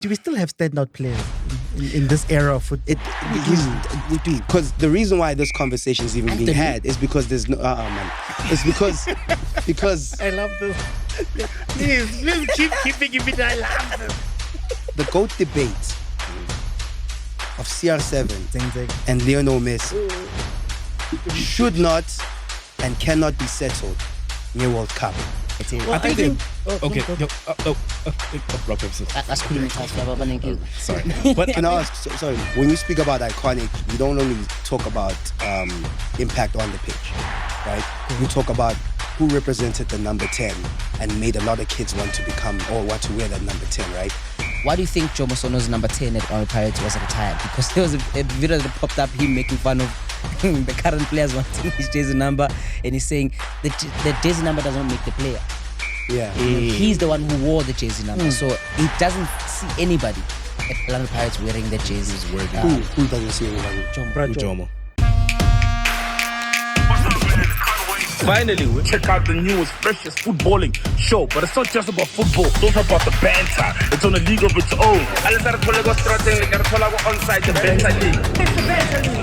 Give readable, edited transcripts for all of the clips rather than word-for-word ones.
Do we still have standout players in this era of football? We do. Because the reason why this conversation is even being had is because there's no... man. It's because... I love this. Please keep keeping it. I love this. The GOAT debate of CR7 and Lionel Messi should not and cannot be settled near World Cup. I think okay. Sorry. But can I ask, sorry, when you speak about iconic, you don't only talk about impact on the pitch, right? You talk about who represented the number 10 and made a lot of kids want to become or want to wear that number 10, right? Why do you think Jomo Sono's number 10 at Orlando Pirates was retired? Because there was a video that popped up, him making fun of the current players wanting his jersey number, and he's saying the jersey number doesn't make the player. Yeah. He's the one who wore the jersey number, so he doesn't see anybody at Orlando Pirates wearing the jerseys. Who doesn't see anybody? Jomo. Finally, we check out the newest, freshest footballing show. But it's not just about football, it's also about the banter. It's on a league of its own. Onside the banter league. It's the banter league.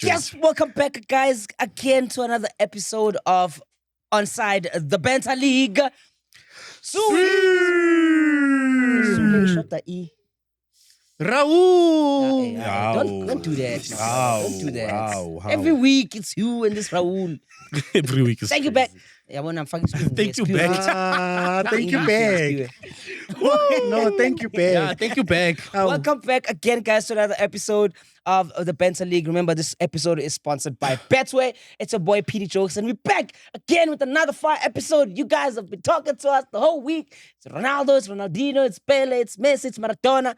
Yes, welcome back, guys, again to another episode of Onside the Banter League. Raul! Don't do that. Wow. Don't do that. Wow. Every week it's you and this Raul. Every week is Thank you, back. Yeah, when I'm fucking Thank you, back. Thank you, back. No, thank you, back. Yeah, thank you, back. Welcome back again, guys, to another episode of the Banter League. Remember, this episode is sponsored by Betway. It's your boy, PD Jokes, and we're back again with another fire episode. You guys have been talking to us the whole week. It's Ronaldo, it's Ronaldinho, it's Pele, it's Messi, it's Maradona.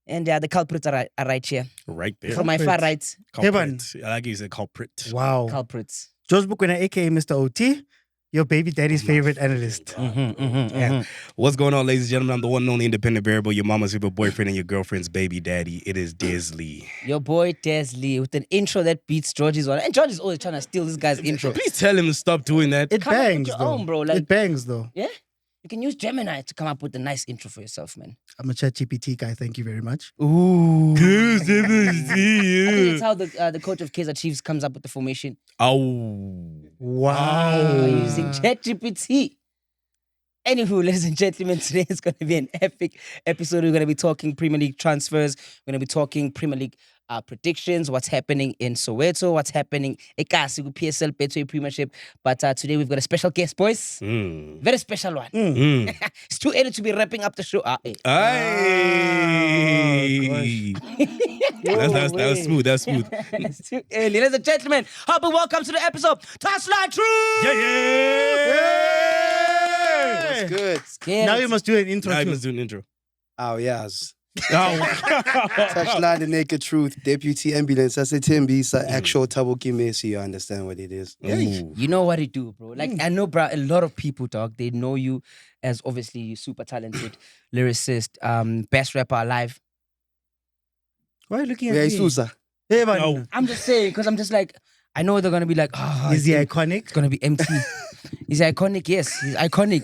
And the culprits are right here. Right there. From my far right. Heaven. I like you said culprit. Wow. Culprits. George Bukwena, aka Mr. OT, your baby daddy's favorite analyst. Yeah. What's going on, ladies and gentlemen? I'm the one and only independent variable, your mama's favorite boyfriend and your girlfriend's baby daddy. It is Desley. Your boy Desley with an intro that beats George's one. And George is always trying to steal this guy's intro. Please tell him to stop doing that. It Come up with bangs, your though. own, bro. Like- It bangs, though. Yeah? You can use Gemini to come up with a nice intro for yourself, man. I'm a ChatGPT guy. Thank you very much. Ooh. I think it's how the coach of Kaizer Chiefs comes up with the formation. Oh. Wow. By using ChatGPT. Anywho, ladies and gentlemen, today is going to be an epic episode. We're going to be talking Premier League transfers. We're going to be talking Premier League predictions, what's happening in Soweto, what's happening in PSL Betway Premiership. But today we've got a special guest, boys. Very special one. It's too early to be wrapping up the show. Hey. That was smooth. That's smooth. It's too early. Ladies and gentlemen, help and welcome to the episode. Touchline True! That's good. Now you must do an intro. Now too. let's do an intro. Oh, yes. Oh. Touchline, the naked truth, deputy ambulance. I say Timby, actual Tabuki Messi. You understand what it is. Ooh. You know what you do, bro. Like, I know, bro, a lot of people, dog, they know you as obviously super talented lyricist, best rapper alive. Why are you looking at Yeah, me? Susa. Hey, man. Oh. I'm just saying, because I'm just like, I know they're going to be like, oh, Is he it's iconic? going to be empty. He's iconic, yes. He's iconic.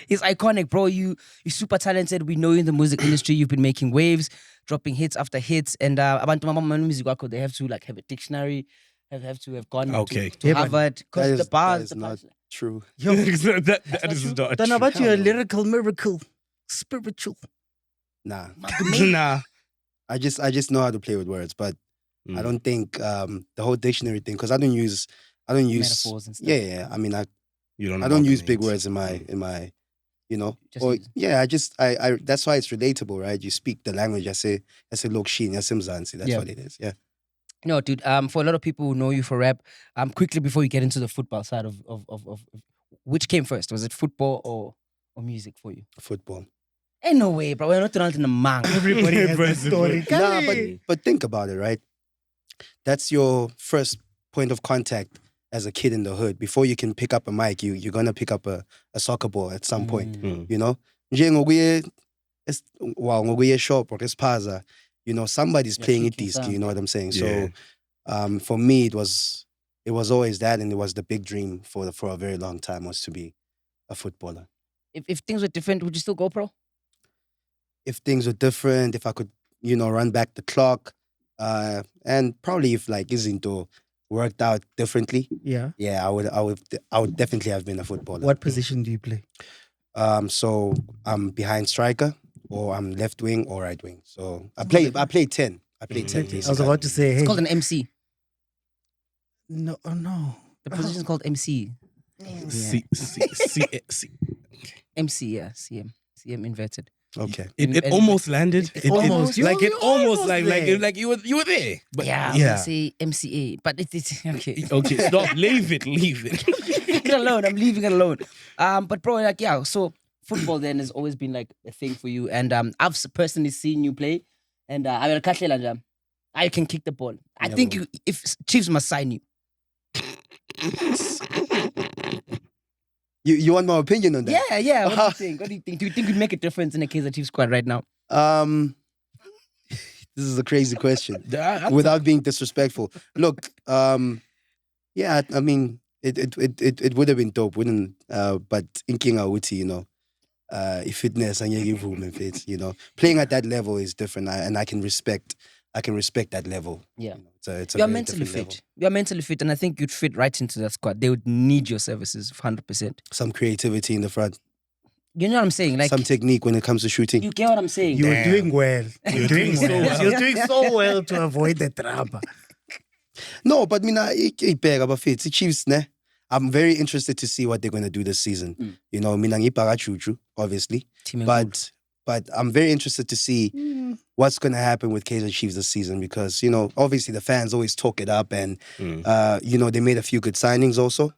He's iconic, bro. You're super talented. We know you in the music industry. You've been making waves, dropping hits after hits. And abantu mama music wako, they have to like have a dictionary, have to have gone Okay. to Harvard. Because the bars, that is not true. Yo, that is not don't know about Come your on. lyrical miracle, spiritual. Nah. Nah. I just know how to play with words, but I don't think the whole dictionary thing, because I don't use Metaphors and stuff. Yeah. I mean, I You don't use big words in my you know. Just Or use- yeah, I that's why it's relatable, right? You speak the language. I say Lokshin, I say Mzansi. That's Yeah. what it is. Yeah. No, dude. For a lot of people who know you for rap, quickly before you get into the football side of which came first? Was it football or music for you? Football. Ain't no way, bro. We're not in the manga. Everybody has a story. Nah, Kali. but think about it, right? That's your first point of contact as a kid in the hood. Before you can pick up a mic, you're gonna pick up a soccer ball at some point. You know? Ngokuye shop or espaza, you know, somebody's playing it disc, you know what I'm saying? Yeah. So For me, it was always that, and it was the big dream for a very long time was to be a footballer. If things were different, would you still go pro? If things were different, if I could, run back the clock, and probably if like Izinto worked out differently, Yeah. I would definitely have been a footballer. What position do you play? So I'm behind striker, or I'm left wing or right wing. So I play 10. I play 10. I was about to say, hey. It's called an MC. No, oh no. The position is called MC. C. MC, yeah. CM inverted. Okay. It almost landed. It almost. like it You're almost almost like there. like you were there. But Yeah, I was gonna say MCA, but it's okay. Okay, stop. Leave it. Leave it alone. I'm leaving it alone. But bro, like so football then has always been like a thing for you, and I've personally seen you play, and I mean, I can kick the ball. I think if Chiefs must sign you. You want my opinion on that? Yeah. What do you think? What do you think? Do you think you'd make a difference in the Kaizer Chiefs squad right now? This is a crazy question. Without being disrespectful, look, yeah, I mean, it would have been dope, wouldn't? But in King Awuti, fitness and playing at that level is different, and I can respect that level. Yeah. It's a You're very mentally different fit. level. You're mentally fit, and I think you'd fit right into that squad. They would need your services 100%. Some creativity in the front, You know what I'm saying? Like some technique when it comes to shooting. you get what I'm saying? You're doing well. You're doing so well. well. You're doing so well to avoid the drama. No, but mina about fit. The Chiefs, ne? I'm very interested to see what they're going to do this season. Mina ngibhaka chuchu, obviously, Team and but I'm very interested to see what's going to happen with Kaizer Chiefs this season because obviously the fans always talk it up, and they made a few good signings also.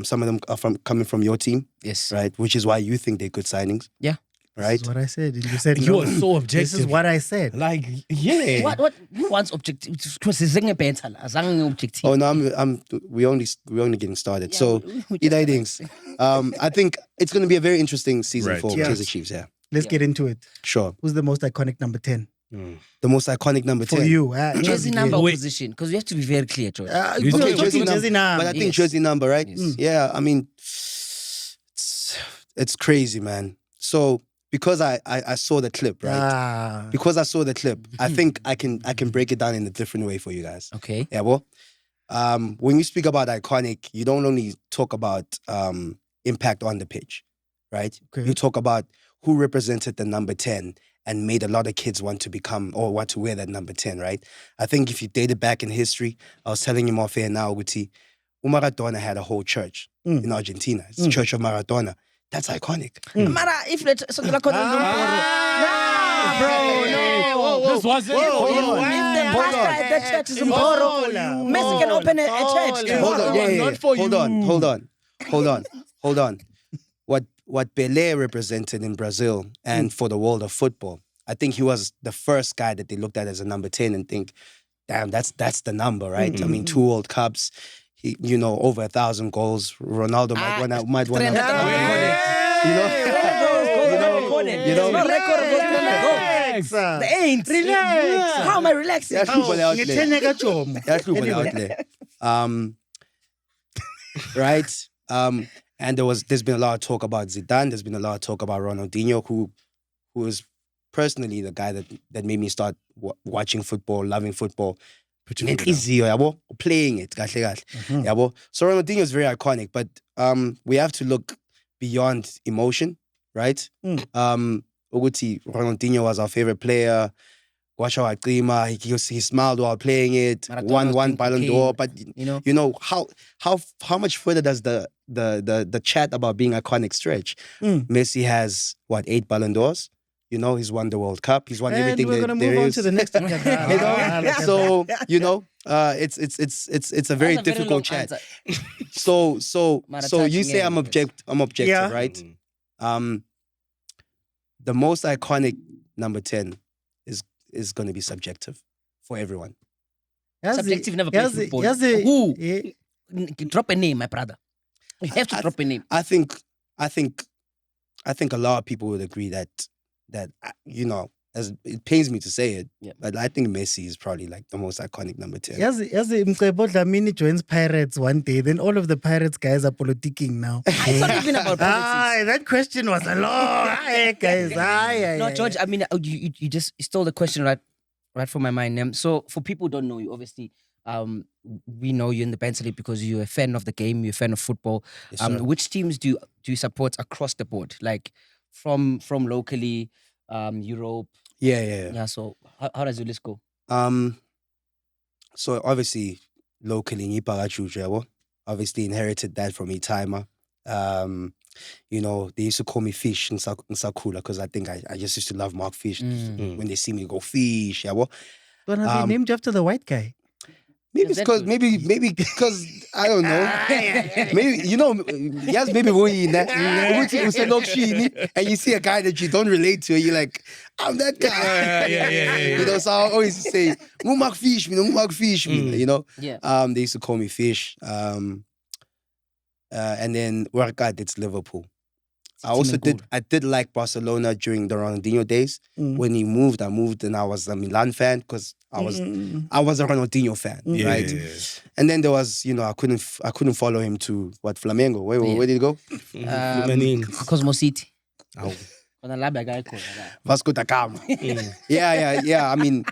Some of them are coming from your team, yes, right? Which is why you think they're good signings. Yeah. Right. This is what I said. And you said You no. are so objective. This is what I said. Like, yeah. What who wants objective? Because it's objective. Oh no, we're only getting started. So either things. I think it's going to be a very interesting season Right. for Yeah. Kaizer Chiefs. Yeah, Let's get into it. sure. Who's the most iconic number 10 The most iconic number for 10 you? Jersey number Wait. position, because we have to be very clear, George. Okay, Okay, jersey number. But I think Yes. jersey number, right? Yes. Yeah, I mean, it's crazy, man. So because I saw the clip, right? Because I saw the clip, I think I can break it down in a different way for you guys. Okay. Yeah, well, when you speak about iconic, you don't only talk about impact on the pitch, right? Okay. You talk about who represented the number 10 and made a lot of kids want to become or want to wear that number 10, right? I think if you date it back in history, I was telling him off air now, Uguti, Maradona had a whole church in Argentina. It's the Church of Maradona. That's iconic. Mara, if let's so bro, no. This wasn't. Hold on. If the pastor at that church is in Boro, Messi can open a church. Hold on, yeah, yeah. not for Hold you. on. What Pelé represented in Brazil and for the world of football, I think he was the first guy that they looked at as a number 10 and think, damn, that's the number, right? I mean, 2 World Cups, he, over 1,000 goals. Ronaldo might want They ain't. Relax. How am I relaxing? Right? And there's been a lot of talk about Zidane. There's been a lot of talk about Ronaldinho, who is personally the guy that made me start watching football, loving football. Playing it. Yabo. So Ronaldinho is very iconic, but we have to look beyond emotion, right? Uguti, Ronaldinho was our favorite player. He smiled while playing it. Maradona Won was one Ballon d'Or, but you know? how much further does the chat about being iconic stretch? Messi has 8 Ballon d'Ors? He's won the World Cup. He's won everything we're that gonna there move on is. to the next one. So it's a very difficult chat. So you say I'm objective, Yeah. right? The most iconic number 10 is going to be subjective for everyone. Subjective never plays football. Who? Drop a name, my brother. You have to drop a name. I think a lot of people would agree that as it pains me to say it, Yeah. but I think Messi is probably like the most iconic number 10. Yazi Mcebo Dlamini joins Pirates one day, then all of the Pirates guys are politicking now. It's not even about politics. That question was a long. Aye, guys. No, George, I mean, you just stole the question right from my mind. So for people who don't know you, obviously, we know you in the Banter League because you're a fan of the game, you're a fan of football. Yes, sir. Which teams do you support across the board? Like from locally, Europe? Yeah. Yeah, so how does your list go? So obviously, locally, Niparachu, obviously inherited that from Itaima. You know, they used to call me Fish in Sakula because I think I just used to love Mark Fish. When they see me go Fish, Gonna be named after the white guy. Maybe Is it's that because good? maybe because I don't know. Maybe yes, maybe we and you see a guy that you don't relate to, and you're like, I'm that guy. Yeah. You know, so I always say, Mark Fish, Mark Fish, you know. Yeah. They used to call me Fish. And then Workat, it's Liverpool. I did like Barcelona during the Ronaldinho days. When he moved, I moved and I was a Milan fan because I was a Ronaldinho fan, right? Yeah. And then there was, I couldn't follow him to Flamengo. Where did he go? Cosmo City. Oh. Vasco da Gama. Yeah. I mean,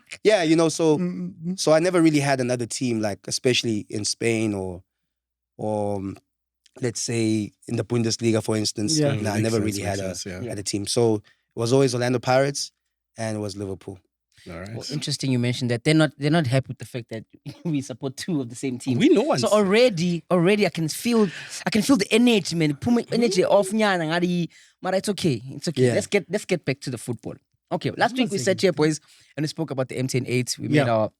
so I never really had another team, like especially in Spain or let's say in the Bundesliga, for instance. Yeah. I never really had a team. So it was always Orlando Pirates and it was Liverpool. All right. Well, interesting you mentioned that they're not happy with the fact that we support two of the same team. We know one. So already I can feel the energy, man. Put my energy off nyana ngari, but it's okay. It's okay. Yeah. Let's get back to the football. Okay, last week we sat here, boys, and we spoke about the MTN8. We made our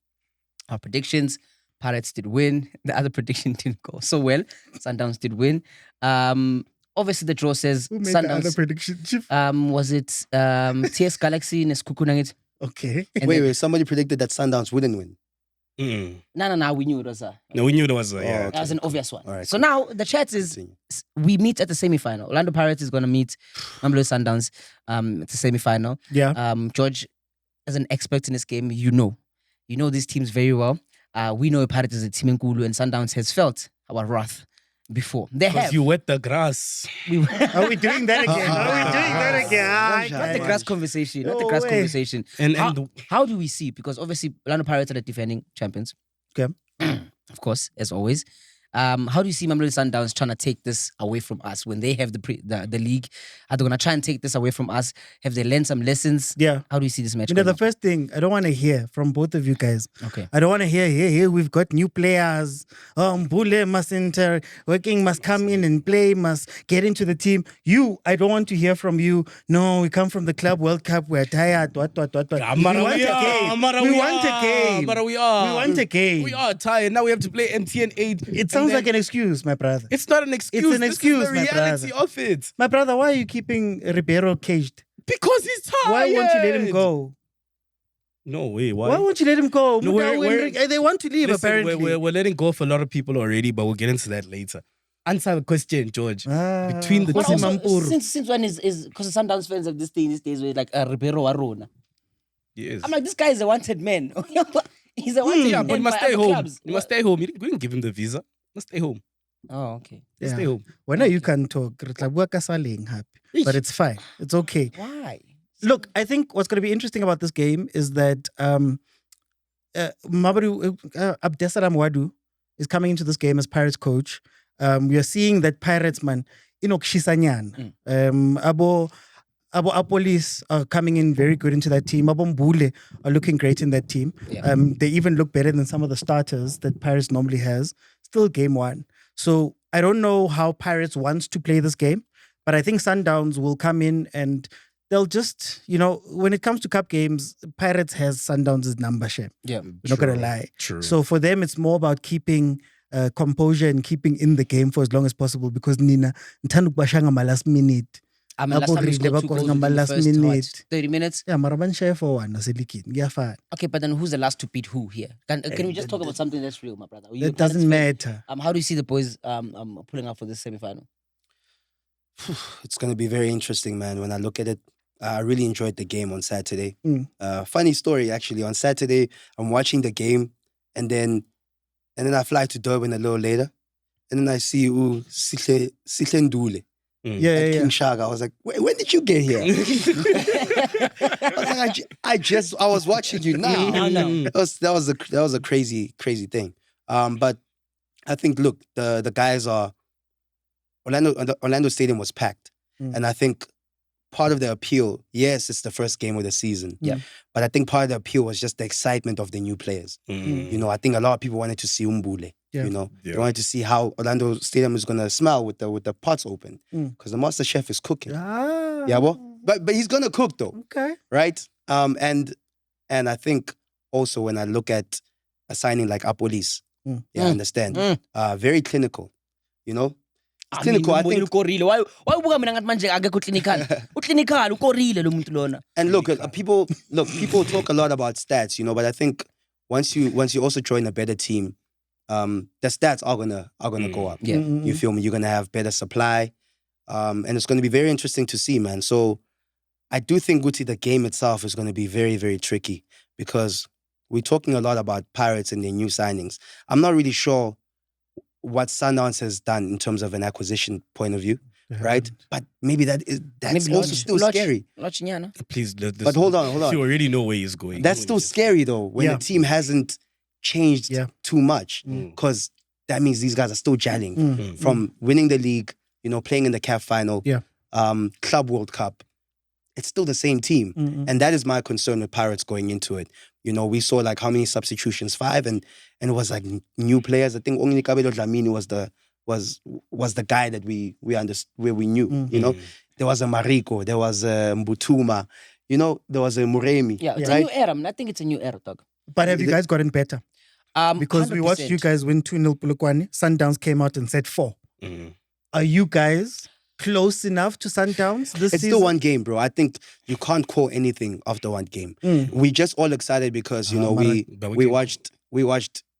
predictions. Pirates did win. The other prediction didn't go so well. Sundowns did win. Obviously the draw says Who made Sundowns. the other prediction, Chief? Was it TS Galaxy Neskukunangit? Okay. Wait, somebody predicted that Sundowns wouldn't win. No, we knew it was No, we knew there was that was an obvious one. All right, So now the chat is we meet at the semi-final. Orlando Pirates is going to meet Mamelodi Sundowns at the semi-final. Yeah. George, as an expert in this game, you know these teams very well. We know Pirates is a team in Kulu and Sundowns has felt our wrath before. They have. Because you wet the grass. Are we doing that again? Not the grass conversation. Not the grass conversation. And how do we see? Because obviously Orlando Pirates are the defending champions. Okay. Of course, as always. How do you see Mamelodi Sundowns trying to take this away from us when they have the league? Are they going to try and take this away from us? Have they learned some lessons? Yeah. How do you see this match? The first thing I don't want to hear from both of you guys. Okay. I don't want to hear, hey, we've got new players. Mbule must come in and play, must get into the team. I don't want to hear from you. No, we come from the Club World Cup. We're tired. What. We want a game. We are tired. Now we have to play MTN8. It sounds like an excuse, my brother. It's not an excuse. It's an excuse, This is the my reality brother. of it. My brother, why are you keeping Ribeiro caged? Because he's tired. Why won't you let him go? No way. Why? Why won't you let him go? No, They want to leave, Listen, apparently. we're letting go of a lot of people already, but we'll get into that later. Answer the question, George. Between the But two. also, since when is because the Sundowns fans have this thing these days where like Ribeiro Arona. Yes. I'm like, this guy is a wanted man. He's a wanted Yeah, man. but he must by stay other home. clubs. He must stay home. We didn't give him the visa. He must stay home. Oh, okay. Let's stay home. When you can talk, happy. But it's fine. It's okay. Why? Look, I think what's going to be interesting about this game is that Abdesalam Wadu is coming into this game as Pirates coach. We are seeing that Pirates man, Kishanyan, Abo Apolis are coming in very good into that team. Abo Mbule are looking great in that team. Yeah. They even look better than some of the starters that Pirates normally has. Still game one. So I don't know how Pirates wants to play this game, but I think Sundowns will come in and they'll just, when it comes to cup games, Pirates has Sundowns' number share. Yeah. We're not going to lie. True. So for them, it's more about keeping composure and keeping in the game for as long as possible because Nina, my last minute. I mean, last time we scored 2 goals within the last first, minute. 30 minutes? Yeah, Maraban share for one. Yeah, fine. Okay, but then who's the last to beat who here? Can we just talk about something that's real, my brother? That doesn't matter. How do you see the boys pulling up for this semi-final? It's going to be very interesting, man. When I look at it, I really enjoyed the game on Saturday. Mm. Funny story, actually. On Saturday, I'm watching the game, and then I fly to Durban a little later, and then I see Sihle Ndule at King Shaka. I was like, when did you get here? I was watching you now. No. That was a crazy thing. But I think, look, the guys are Orlando Stadium was packed, and I think part of the appeal, yes, it's the first game of the season. Yeah. But I think part of the appeal was just the excitement of the new players. You know, I think a lot of people wanted to see Umbule. Yeah. You know, they wanted to see how Orlando Stadium is gonna smell with the pots open, because the master chef is cooking. Yeah, but he's gonna cook though. Okay. Right? And I think also when I look at a signing like Apolis, I understand. Very clinical. You know, it's clinical. I think. Why buka mina ngathi manje akekho clinical? Uclinical, ukorile lo muntu lona. And look, people talk a lot about stats, you know, but I think once you also join a better team, the stats are gonna go up. Yeah. You feel me? You're gonna have better supply, and it's gonna be very interesting to see, man. So I do think Guti, the game itself is gonna be very, very tricky, because we're talking a lot about Pirates and their new signings. I'm not really sure what Sundowns has done in terms of an acquisition point of view, right? But maybe that's Maybe also still scary. Please, But hold on. You already know where he's going. That's still scary though, when the team hasn't changed too much, because that means these guys are still gelling from winning the league, you know, playing in the CAF final, Club World Cup. It's still the same team, and that is my concern with Pirates going into it. You know, we saw like how many substitutions, 5, and it was like new players. I think only Kabelo Dlamini was the guy that we understood, where we knew. You know, there was a Mariko, there was a Mbutuma, you know, there was a Muremi. Yeah, it's right? a new era. I think it's a new era, dog. But have you guys gotten better? Because we watched 100%. you guys win 2-0 Polokwane. Sundowns came out and said 4. Are you guys close enough to Sundowns this It's season? still one game, bro. I think you can't call anything after one game. We just all excited because, you know, we watched,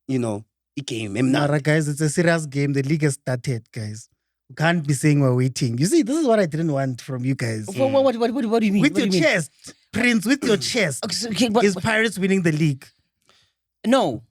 you know, a game. Nara, guys, it's a serious game. The league has started, guys. We can't be saying we're waiting. You see, this is what I didn't want from you guys. What do you mean? With What your do you mean? chest, Prince, with your chest. Okay, Is Pirates winning the league? No,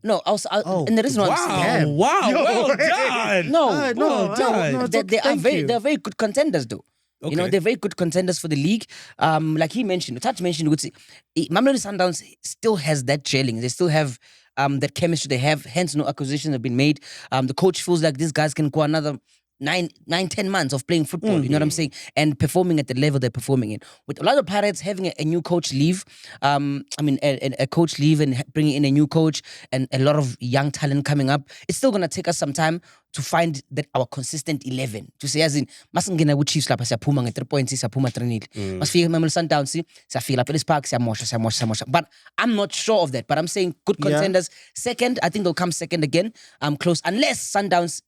and the reason why I'm saying Well done. No, they're very good contenders though. You know, they're very good contenders for the league. Like he mentioned, Touch mentioned, Mamelodi Sundowns still has that gelling. They still have that chemistry they have, hence no acquisitions have been made. The coach feels like these guys can go another 9-10 months of playing football, you know what I'm saying? And performing at the level they're performing in. With a lot of Pirates having a new coach leave, a coach leave and bringing in a new coach and a lot of young talent coming up, it's still going to take us some time to find that our consistent 11. To say, as in, masingena with Chiefs lapha siyaphuma nge 3 points, siyaphuma 3-0. Masifika Mamelodi Sundowns, siyafika lapha Park, siyamosha. But I'm not sure of that. But I'm saying good contenders. Second, I think they'll come second again. Close, unless Sundowns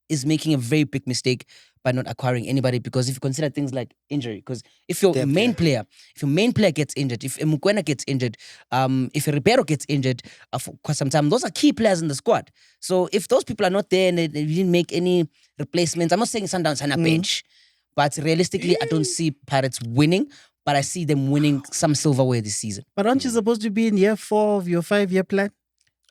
is making a very big mistake by not acquiring anybody, because if you consider things like injury, because if your main player gets injured, if Mukwena gets injured, if Ribeiro gets injured for quite some time, those are key players in the squad. So if those people are not there and they didn't make any replacements, I'm not saying Sundowns on a bench, but realistically, I don't see Pirates winning, but I see them winning some silverware this season. But aren't you supposed to be in year 4 of your 5-year plan?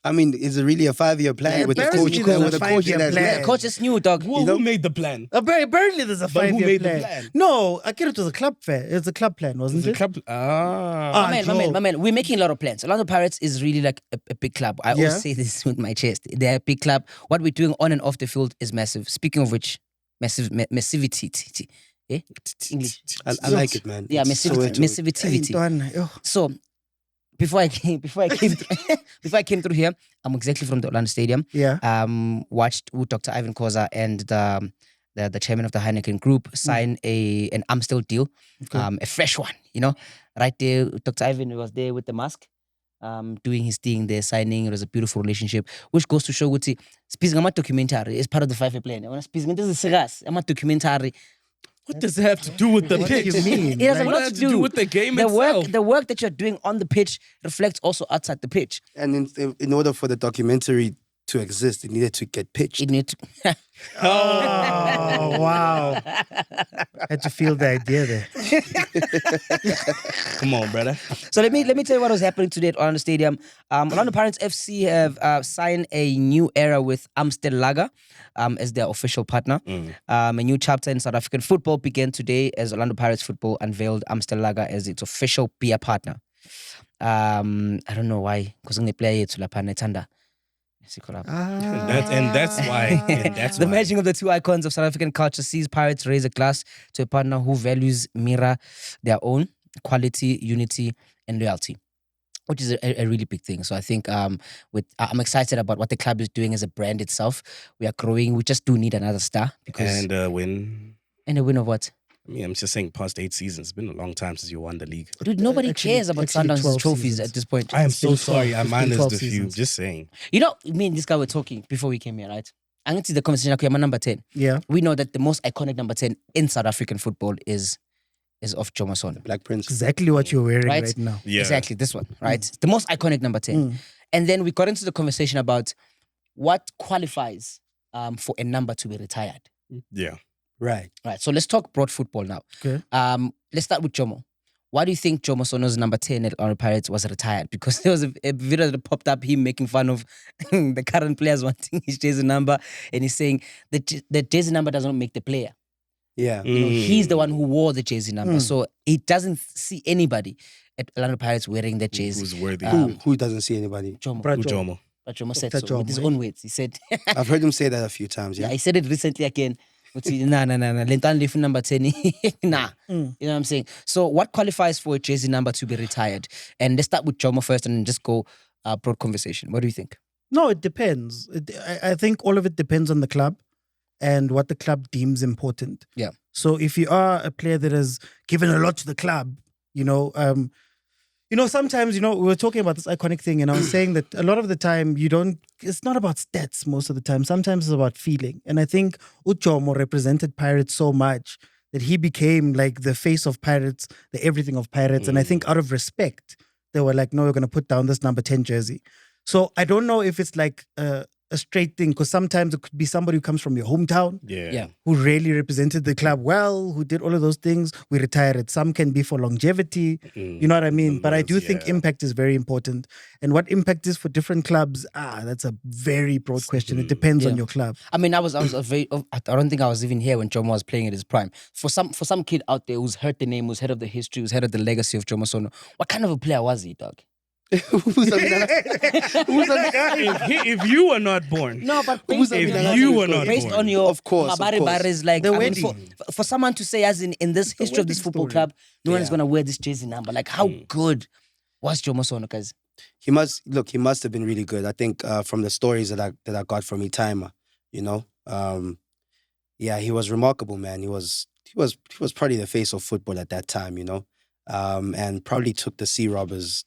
I mean, is it really a 5-year plan with the apparently coach? there's a With the coach 5-year that plan. The coach is new, dog. Who made the plan? Apparently there's a 5-year who made the plan. plan? No, Akira, it was a club fair. It's a club plan, wasn't it? My man, we're making a lot of plans. Orlando Pirates is really like a big club. I always say this with my chest. They're a big club. What we're doing on and off the field is massive. Speaking of which, massivity. English. I like it, man. Yeah, It's massivity. So before I came through here, I'm exactly from the Orlando Stadium. Yeah. Watched Dr. Ivan Koza and the chairman of the Heineken Group sign an Amstel deal, a fresh one. You know, right there, Dr. Ivan was there with the mask, doing his thing there, signing. It was a beautiful relationship, which goes to show what speaking about documentary is part of the 5-year plan. When speaking, this is serious. I'm a documentary. What does it have to do with the pitch? What do you mean? It has a What lot has to to do do with the game the itself? The work that you're doing on the pitch reflects also outside the pitch. And in order for the documentary to exist, it needed to get pitched. It need to. Oh, wow. Had to feel the idea there. Come on, brother. So let me tell you what was happening today at Orlando Stadium. Orlando Pirates FC have signed a new era with Amstel Lager as their official partner. A new chapter in South African football began today as Orlando Pirates football unveiled Amstel Lager as its official beer partner. I don't know why, because they play it to La Panetanda. That's why. The merging of the two icons of South African culture sees Pirates raise a glass to a partner who values mirror their own quality, unity, and loyalty, which is a really big thing. So I think I'm excited about what the club is doing as a brand itself. We are growing. We just do need another star because And win. and a win of what? I mean, I'm just saying, past 8 seasons. It's been a long time since you won the league. Dude, nobody Actually- cares about actually Sundowns' 12 trophies seasons. at this point. I am so been sorry. 12, I it's been managed 12 the few. seasons. Just saying. You know, me and this guy were talking before we came here, right? I'm going to see the conversation. Okay, I'm number 10. Yeah. We know that the most iconic number 10 in South African football is of Jomo Sono. Black Prince. Exactly what you're wearing Right? right now. Yeah. Exactly, this one, right? The most iconic number 10. And then we got into the conversation about what qualifies for a number to be retired. Yeah. Right. Right, so let's talk broad football now. Okay. Let's start with Jomo. Why do you think Jomo Sono's number 10 at Orlando Pirates was retired? Because there was a video that popped up, him making fun of the current players wanting his jersey number, and he's saying that the jersey number doesn't make the player. Yeah. You know, he's the one who wore the jersey number, so he doesn't see anybody at Orlando Pirates wearing that jersey. Who's worthy? Who doesn't see anybody? Jomo. Brad Who Jomo. Jomo? But Jomo said Dr. so with his Jomo, own words. He said, I've heard him say that a few times. yeah, Yeah. he said it recently again. Nah. Lentan leave number 10. Nah. You know what I'm saying? So what qualifies for a jersey number to be retired? And let's start with Jomo first and then just go broad conversation. What do you think? No, it depends. I think all of it depends on the club and what the club deems important. Yeah. So if you are a player that has given a lot to the club, sometimes, we were talking about this iconic thing, and I was saying that a lot of the time it's not about stats most of the time. Sometimes it's about feeling. And I think Jomo represented Pirates so much that he became like the face of Pirates, the everything of Pirates. And I think out of respect, they were like, no, we're going to put down this number 10 jersey. So I don't know if it's like a straight thing, because sometimes it could be somebody who comes from your hometown, Yeah. who really represented the club well, who did all of those things. We retire it. Some can be for longevity. You know what I mean? But I do think impact is very important. And what impact is for different clubs, that's a very broad question. It depends on your club. I mean, I don't think I was even here when Jomo was playing at his prime. For some kid out there who's heard the name, who's heard of the history, who's heard of the legacy of Jomo Sono, what kind of a player was he, dog? If you were not born. No, but If you were not based born. on your Of course. Baris, like The I mean, wedding. for someone to say, as in this history of this wedding football story. club, no one is gonna wear this jersey number. Like, how good was Jomo Sono? Guys, He must have been really good. I think from the stories that I got from Itaima, he was remarkable, man. He was probably the face of football at that time, and probably took the Sea Robbers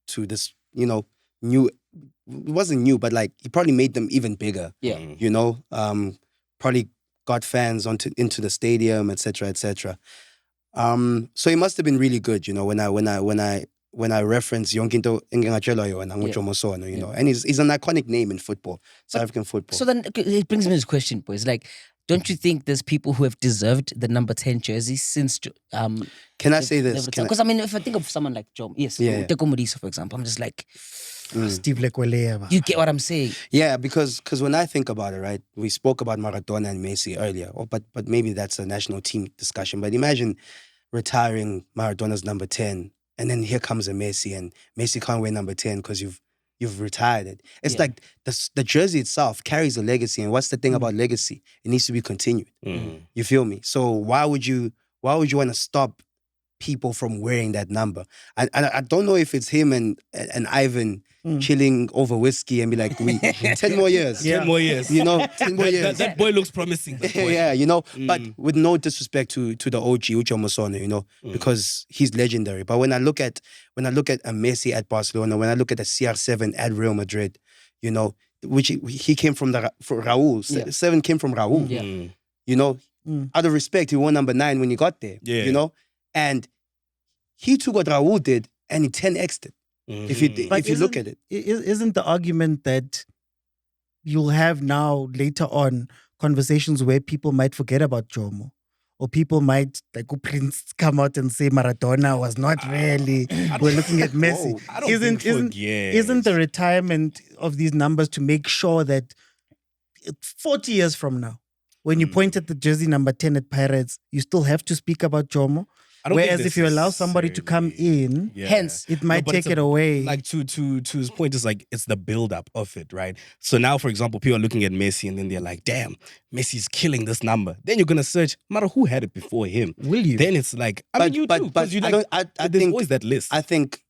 to this, new. It wasn't new, but like he probably made them even bigger. yeah, Probably got fans into the stadium, etc., etc. So he must have been really good, when I reference Yonkinto Ngengachelo and Angu Jomo Sono, and he's an iconic name in football, South African football. So then it brings me to this question, boys. Like, don't you think there's people who have deserved the number 10 jersey since? Can I say this? Because I mean, if I think of someone like Jomo, yes, Yeah. Teko Modise, for example, I'm just like, Steve Lekwelea. you get what I'm saying? Yeah, because when I think about it, right, we spoke about Maradona and Messi earlier, but maybe that's a national team discussion. But imagine retiring Maradona's number 10, and then here comes a Messi, and Messi can't wear number 10 because you've retired it. It's like the jersey itself carries a legacy, and what's the thing about legacy? It needs to be continued. You feel me? So why would you want to stop people from wearing that number? I don't know if it's him and Ivan chilling over whiskey and be like, 10 more years. 10 more years. 10 more years. That boy looks promising. that boy. Yeah, but with no disrespect to the OG Jomo Sono, because he's legendary. But when I look at a Messi at Barcelona, when I look at a CR7 at Real Madrid, which he came from Raul. Yeah. 7 came from Raul. Yeah. Out of respect, he won number 9 when he got there. Yeah. And he took what Raul did and he 10x'd it. If you look at it. Isn't the argument that you'll have now later on conversations where people might forget about Jomo. Or people might, like Prince, come out and say Maradona was not really. We're looking at Messi. Whoa. I don't think forget. Isn't the retirement of these numbers to make sure that 40 years from now, when you point at the jersey number 10 at Pirates, you still have to speak about Jomo? I don't think Whereas if you allow somebody to come in, Yeah. Hence, it might but take it's it away. Like to his point, is like it's the build-up of it, right? So now, for example, people are looking at Messi and then they're like, damn, Messi's killing this number. Then you're gonna search, no matter who had it before him. Will you? Then it's like, I mean, you do, because you I like, don't- I there's think- always that list. I think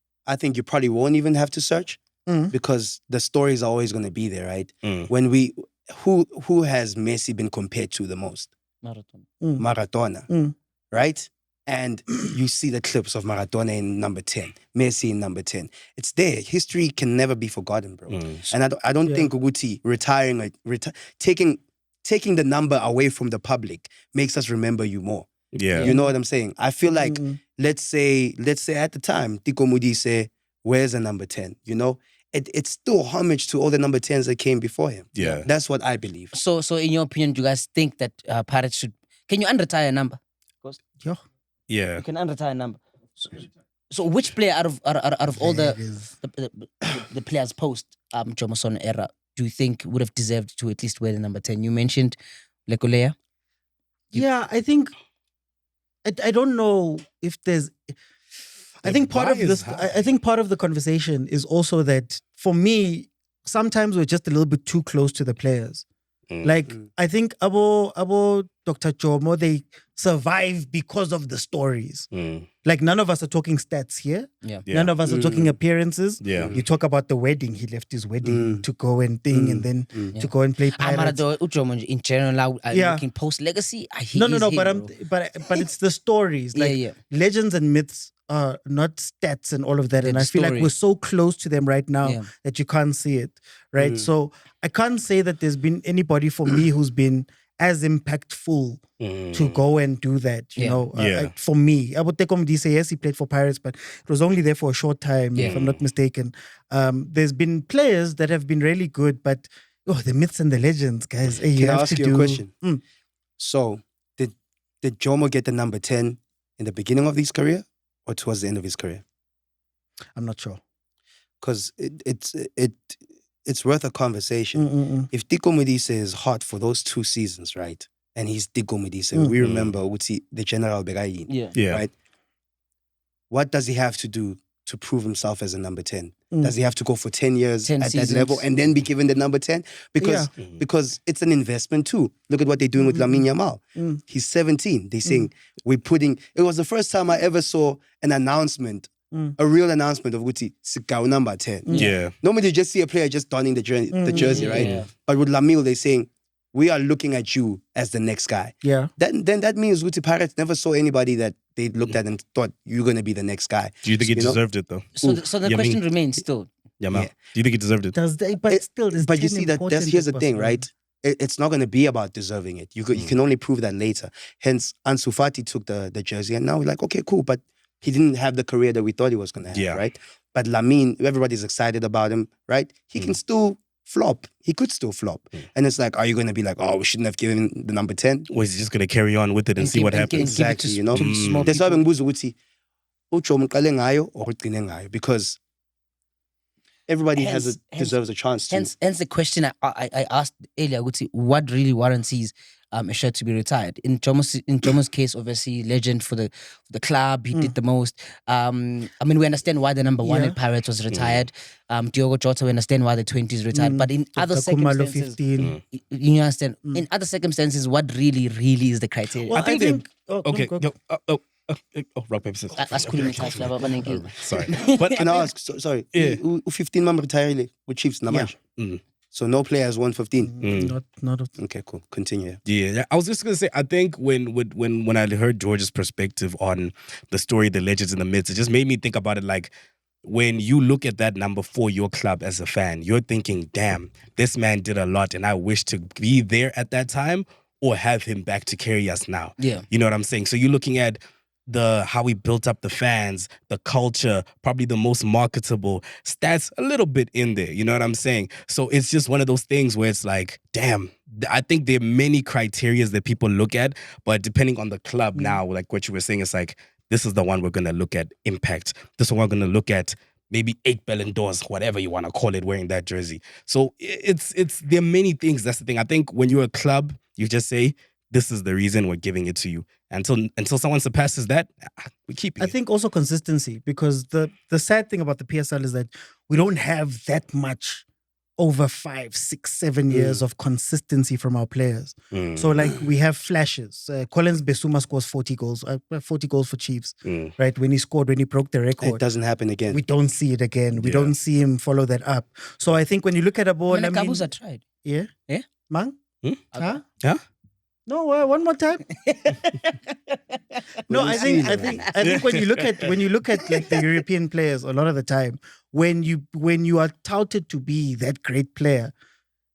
you probably won't even have to search Mm. because the stories are always going to be there, right? Mm. When who has Messi been compared to the most? Maradona, Mm. right? And you see the clips of Maradona in number 10, Messi in number 10. It's there. History can never be forgotten, bro. Mm. And I don't Yeah. think Uguti taking the number away from the public makes us remember you more. Yeah. You know what I'm saying? I feel like Mm. let's say at the time, Tiko Mudi say, where's the number 10? You know? It's still homage to all the number 10s that came before him. Yeah. That's what I believe. So in your opinion, do you guys think that Pirates should? Can you unretire a number? Yeah. You can unretire a number. So which player out of all There it is. the players post Jomo Sono era do you think would have deserved to at least wear the number 10? You mentioned Lekolea. Yeah, I think I don't know if there's. I The think part bar of is this. high. I think part of the conversation is also that for me, sometimes we're just a little bit too close to the players. Mm. Like I think Abo Dr. Jomo, they survive because of the stories. Mm. Like none of us are talking stats here. Yeah. Yeah. None of us are talking appearances. Yeah. You talk about the wedding. He left his wedding to go and thing, and then Yeah. to go and play Pirates. Ujomo in general, Yeah. looking post legacy. No, but it's the stories. Like yeah. legends and myths are not stats and all of that. They're And I the feel like story. we're so close to them right now Yeah. that you can't see it. Right. So I can't say that there's been anybody for me who's been as impactful to go and do that. You Yeah. know, Yeah. for me, I would take him say yes, he played for Pirates, but it was only there for a short time, if I'm not mistaken. There's been players that have been really good, but the myths and the legends, guys. Hey, Can I have ask to you a do- question? Mm. So, did Jomo get the number 10 in the beginning of his career or towards the end of his career? I'm not sure. Because it's worth a conversation. If Tiko Modise is hot for those 2 seasons, right? And he's Tiko Modise, we remember Uti, the General Begayin, Yeah. Yeah. right? What does he have to do to prove himself as a number 10? Does he have to go for 10 years 10 at seasons. that level and then be given the number 10? Because it's an investment too. Look at what they're doing with Lamine Yamal. He's 17. They're saying, it was the first time I ever saw an announcement, a real announcement of Guti, Sikau number 10. Yeah. Normally you just see a player just donning the jersey, right? Yeah. But with Lamille, they're saying, we are looking at you as the next guy. Yeah. Then that means Guti Pirates never saw anybody that they looked at and thought, you're going to be the next guy. Do you think he You know? deserved it though? So the Yeah, I question mean- remains still. Yeah, man. Yeah. Do you think he deserved it? Does they, but still, there's But you 10 see that important here's the in thing, Barcelona. right? It's not going to be about deserving it. You can only prove that later. Hence, Ansu Fati took the jersey, and now we're like, okay, cool, but he didn't have the career that we thought he was going to have, Yeah. right? But Lamine, everybody's excited about him, right? He can still flop. He could still flop. And it's like, are you going to be like, oh, we shouldn't have given him the number 10? Or is he just gonna carry on with it and see what happens? Exactly, you know? That's why bengibuza ukuthi uJomo uqale ngayo or ugcine ngayo, because everybody deserves a chance to. Hence the question I asked earlier, Guti, what really warrants his a shirt to be retired? In Jomo's case, obviously legend for the club, he did the most. I mean, we understand why the number 1 Yeah. at Pirates was retired. Diogo Jota, we understand why the 20s retired. But in other Dr. Khumalo, circumstances, 15. you understand? In other circumstances, what really is the criteria? Well, I think. Okay. Go. Rock, paper, scissors. Asikhulume iTouch laba abanenkinga. Sorry. But Can I ask, sorry, Yeah. 15 man retired with Chiefs namanje. So no player has won 15. Not. Okay, cool. Continue. Yeah, I was just gonna say, I think when I heard George's perspective on the story, the legends and the myths, it just made me think about it like when you look at that number for your club as a fan, you're thinking, damn, this man did a lot and I wish to be there at that time or have him back to carry us now. Yeah. You know what I'm saying? So you're looking at how we built up the fans, the culture, probably the most marketable stats a little bit in there. You know what I'm saying? So it's just one of those things where it's like, damn, I think there are many criteria that people look at, but depending on the club now, like what you were saying, it's like, this is the one we're going to look at impact. This one we're going to look at maybe 8 Ballon d'Ors, whatever you want to call it, wearing that jersey. So there are many things. That's the thing. I think when you're a club, you just say, this is the reason we're giving it to you. Until someone surpasses that, we keep it. I think also consistency, because the sad thing about the PSL is that we don't have that much over 5, 6, 7 years of consistency from our players. So like we have flashes. Collins Besuma scores 40 goals for Chiefs, right? When he broke the record. It doesn't happen again. We don't see it again. We don't see him follow that up. So I think when you look at a ball, I mean, Kabuza tried. Yeah? Yeah? Mang? Huh? Huh? No, one more time. No, I think when you look at like the European players, a lot of the time, when you are touted to be that great player,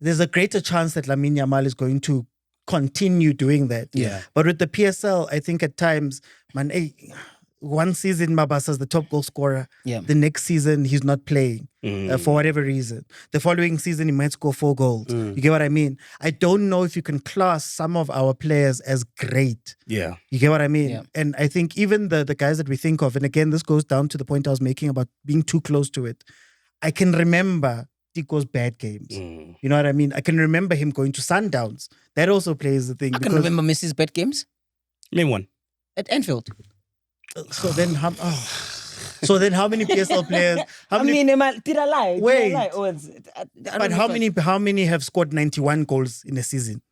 there's a greater chance that Lamine Yamal is going to continue doing that. Yeah. But with the PSL, I think at times, man, one season Mabasa's the top goal scorer. Yeah. The next season he's not playing for whatever reason. The following season he might score 4 goals. You get what I mean? I don't know if you can class some of our players as great. Yeah. You get what I mean? Yeah. And I think even the guys that we think of, and again, this goes down to the point I was making about being too close to it. I can remember Tico's bad games. You know what I mean? I can remember him going to Sundowns. That also plays the thing. I can remember Messi's bad games Name one. at Anfield. So then how many PSL players? Did I lie? Wait. Did I lie? But how many have scored 91 goals in a season?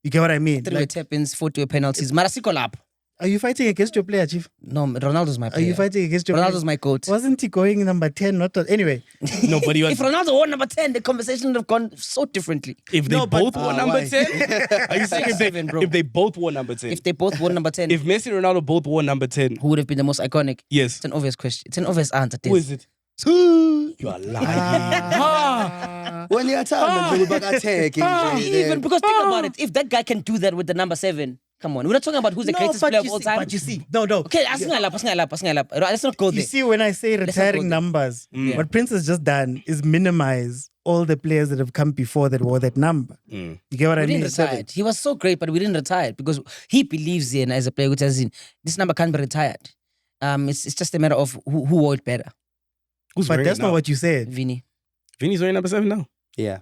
You get what I mean? 3 tap-ins, 40 penalties. Marasiko lap. Are you fighting against your player, Chief? No, Ronaldo's my Are player. you fighting against your Ronaldo's player? my goat. Wasn't he going number 10? Anyway. No, but If Ronaldo won number 10, the conversation would have gone so differently. if they No, but- both won number why? 10, are you saying bro. if they both won number 10? If they both won number 10, If Messi and Ronaldo both won number 10, who would have been the most iconic? yes. It's an obvious question. It's an obvious answer. Who is it? You are lying. When you're talking about attack, Even because think about it, if that guy can do that with the number 7, come on, we're not talking about who's the greatest player of all time. But you see, no. Okay, let's not go You there. see, when I say not go retiring there. numbers, Yeah. what Prince has just done is minimize all the players that have come before that wore that number. You get what I We mean? didn't retire it. He was so great, but we didn't retire it because he believes in as a player, which has in this number can't be retired. It's just a matter of who wore it better. Who's But wearing that's it not now? what you said. Vinny. Vinny's wearing number 7 now. Yeah.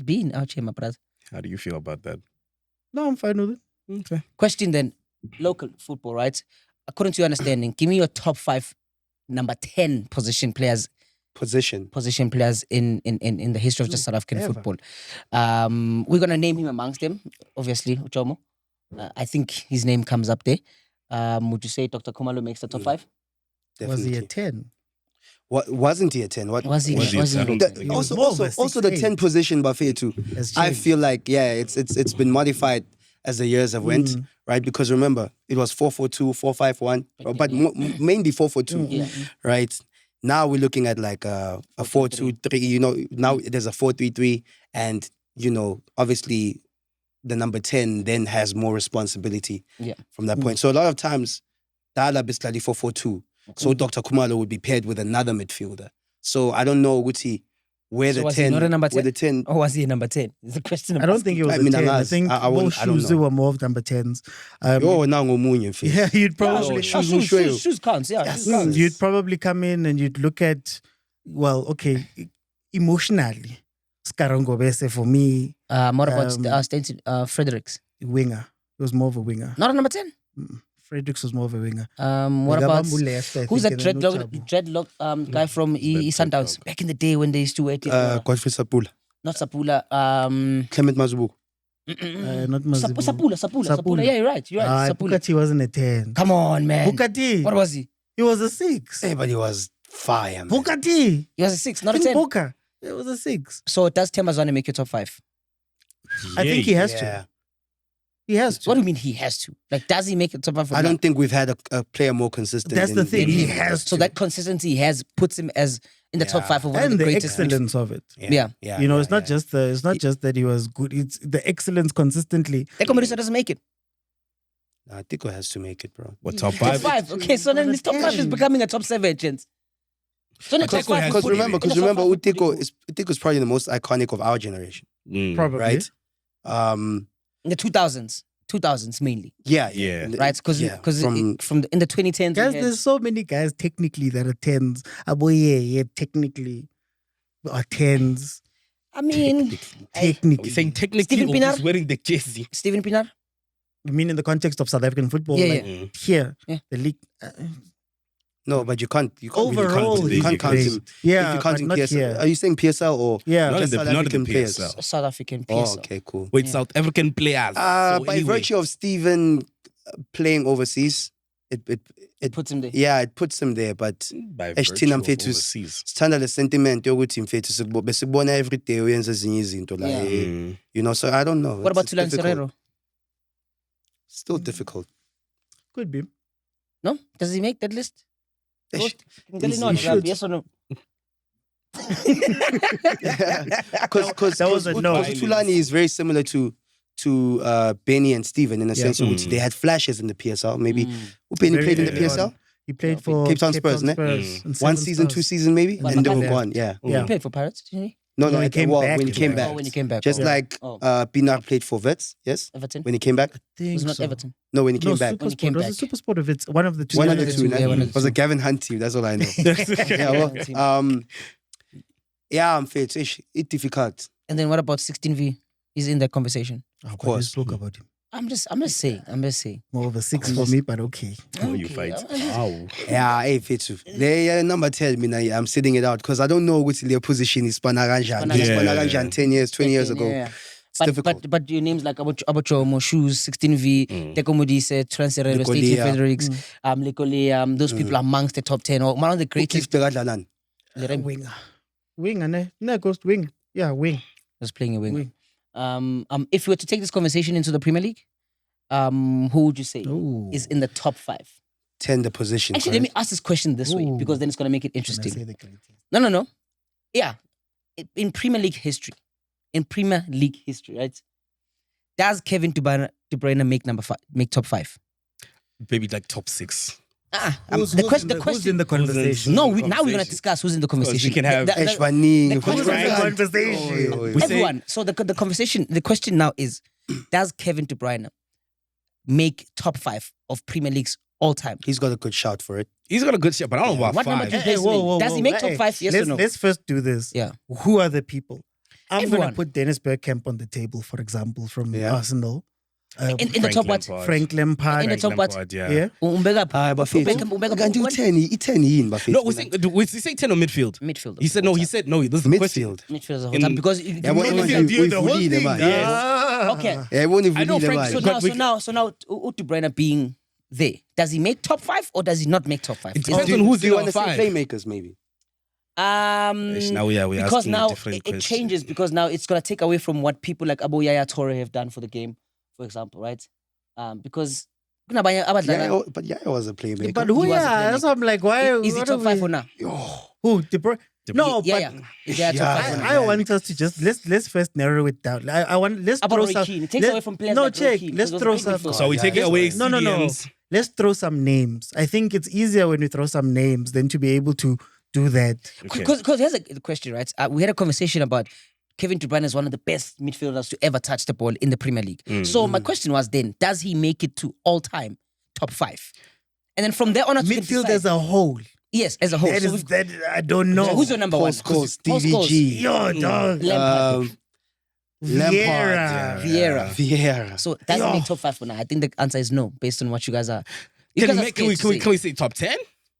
Being out here, my brother. How do you feel about that? No, I'm fine with it. Okay. Question then, local football, right? According to your understanding, give me your top 5 number 10 position players Position. in the history of just South African ever. football. We're gonna name him amongst them, obviously, Jomo. I think his name comes up there. Would you say Dr. Khumalo makes the top 5? Definitely. Was he a 10? What wasn't he a 10? What Was he? Was he? Was I he? don't The- think- was also, more of a also the 6'8". 10 position buffet too. Has I changed. feel like it's been modified as the years have went, right? Because remember, it was 4-4-2, 4-5-1, but mainly 4-4-2, Yeah. right? Now we're looking at like a 4-2-3. You know, now there's a 4-3-3, and you know, obviously, the number 10 then has more responsibility from that point. So a lot of times, Dala is slightly 4-4-2. So Dr. Khumalo would be paired with another midfielder. So I don't know, Guti, where So the was he 10, not a number 10? where the 10. Or was he a number 10? It's a question. I don't think he was I a mean, 10. I Alas, think I both don't shoes know. were more of number 10s. Oh, now ngomunye mfethu. Yeah, you'd probably shoes counts. Yeah, shoes counts. you'd probably come in and you'd look at, well, okay, emotionally, Skarongo Bese for me, What about Fredericks? winger. He was more of a winger. Not a number 10. Fredericks was more of a winger. What about Megabambu left, I who's think, that and then Notabu. dreadlock guy from Sundowns back in the day when they used to wear it? Godfrey Sapula. Not Sapula. Clement Mazubu. Not Mazibu. Sapula. Yeah, you're right. Sapula. Bukati wasn't a 10. Come on, man. Bukati. What was he? He was a 6. Everybody was fire, man. Bukati. He was a 6, not a In 10. Boca. It was a 6. So does Tembazwane make your top 5? I think he has Yeah. to. He has to. What do you mean he has to? Like, does he make your top 5? For I now? don't think we've had a player more consistent. That's the thing. than He him. has So to. that consistency he has puts him as in the top 5 of one of And the the greatest. excellence of it. Yeah. You know, it's not just that he was good. It's the excellence consistently. Ekomorisa doesn't make it. Tico has to make it, bro. What, top Top 5? 5. Okay, so then this top 5 is becoming a top 7, gents. So then top Tico 5 has Because put it remember, in. Utico is probably the most iconic of our generation, Probably. right? in the 2000s mainly, Yeah. right? Because in the 2010s, Guys, we had- there's so many guys technically that are 10s. Yeah, technically are 10s. I mean, Are we Technically. saying technically Steven or Pienaar? just wearing the jersey? Steven Pienaar. I mean, in the context of South African football, Yeah, like yeah. here, Yeah. the league. No, but you can't Overall, really you count, can't him. count Yeah, if you but count him not PSL. here. Are you saying PSL or Yeah. Not just in the- South not in the African players? PSL. South African Oh, PSL. okay, cool. Wait, Yeah. South African players. So By anyway, virtue of Steven playing overseas, it Puts him there. it puts him there, but by Thina virtue of mfethu overseas. sithanda le sentiment yokuthi mfethu besibona every day uyenza ezinye izinto la Yeah. you know, so I don't know. What about It's Tulani difficult. Serrero? Still difficult. Could be. No? Does he make that list? Ish. Really He not, should. yes or no? Because That was a no. Tulani is very similar to Benny and Steven in a Yeah. sense of which they had flashes in the PSL. Maybe Mm. Benny Very played in the early PSL. on. He played for Cape Town Spurs, ne? and One Seven season, Stars. 2 seasons maybe, But and they were left. gone. Yeah. He Yeah. played for Pirates, didn't he? No, No, he at- came well, back. when he came back. Oh, when he came back. Just oh. like Oh. Pinar played for Vets, yes? Everton. When he came back? Think Was it not so. Everton? No, when he came No, back. When he Supersport. came Was back. it Supersport if it's one of the two? One of the two. Yeah, one of the Was two. a Gavin Hunt team, that's all I know. Team. I'm fair. It's difficult. And then what about 16V? He's in that conversation. Of course. We spoke about him. I'm just saying. More of a 6 for me, but okay. Oh, you Okay, fight. I'm just- Wow. Yeah, hey, Fethu. They number 10, I'm sitting it out because I don't know which their position is Panaranjan. Panaranjan. Yeah. 10 years, 20 years ago. Yeah. It's difficult. But your names like Jomo, Shoes, 16V, Teko Modise, Transferelo, Stacey Lekolia. Fredericks, Lekolia, those people are amongst the top 10 or one of the Who greatest. keeps Bekadlalan? Winger. Winger, ne? No, ghost wing. Yeah, wing. Was playing a winger. Wing. If you were to take this conversation into the Premier League, who would you say Ooh. is in the top 5? 10 the position. Actually, let me ask this question this way Ooh. because then it's going to make it Can I interesting. say the greatest? No. Yeah. In Premier League history, right? Does Kevin De Bruyne make top 5? Maybe like top 6. The question. Who's in the conversation? No, now in the we're going to conversation? discuss who's in the Because conversation. we can have Eshwani. the question- Who's in the conversation? We say- Everyone. So the conversation, the question now is, does Kevin De Bruyne make top 5 of Premier League's all time? He's got a good shout for it. He's got a good shot, but I don't know about What number 5. do you guys mean? Does he make top 5? Yes or no? Let's first do this. Yeah. Who are the people? I'm going Everyone. to put Dennis Bergkamp on the table, for example, from Yeah. Arsenal. In the top what? Frank Lampard. In the top what? Lampard, yeah. Yeah. Umbega But Umbega can do 10 in, but No, we say 10 or midfield. midfield. He said no. He said no. This is the question. midfield. midfield as a whole In- time because Yeah, what midfield, you the whole thing. okay. Yeah, won't even I know lead them Frank- out. So now De Bruyne being there, does he make top 5 or does he not make top 5? It depends on who's Do you in want our to say 5. playmakers maybe? Now we are because asking now different it questions. changes because now it's gonna take away from what people like Abu Yaya Toure have done for the game, for example, right? Because But Yaya was a playmaker. But who? He was a Yeah, that's why I'm like, why? is he what top are 5 we- for now? Who? De Bruyne? No, Yeah, but Is he top 5 for now? I want us to just let's first narrow it down. I want let's About throw Roy some. Keane. It takes let- away from players no, like Roy check. Keane, Let's because throw those are big some. midfielders. So we taking away No, no, no. CDMs. Let's throw some names. I think it's easier when we throw some names than to be able to do that. Okay. Because here's a question, right? We had a conversation about Kevin De Bruyne is one of the best midfielders to ever touch the ball in the Premier League. So my question was then, does he make it to all-time top 5? And then from there on, Midfield as a whole. yes, as a whole. That So is we've- that. I don't know. who's your number one? Scholes, Paul Scholes. DVG, Yo, dog. Lampard. Vieira. Vieira. Vieira. So does he Yo. make top 5 for now? I think the answer is no, based on what you guys are. You Can guys we, are make, can, we, scared can, we, to can we say top 10?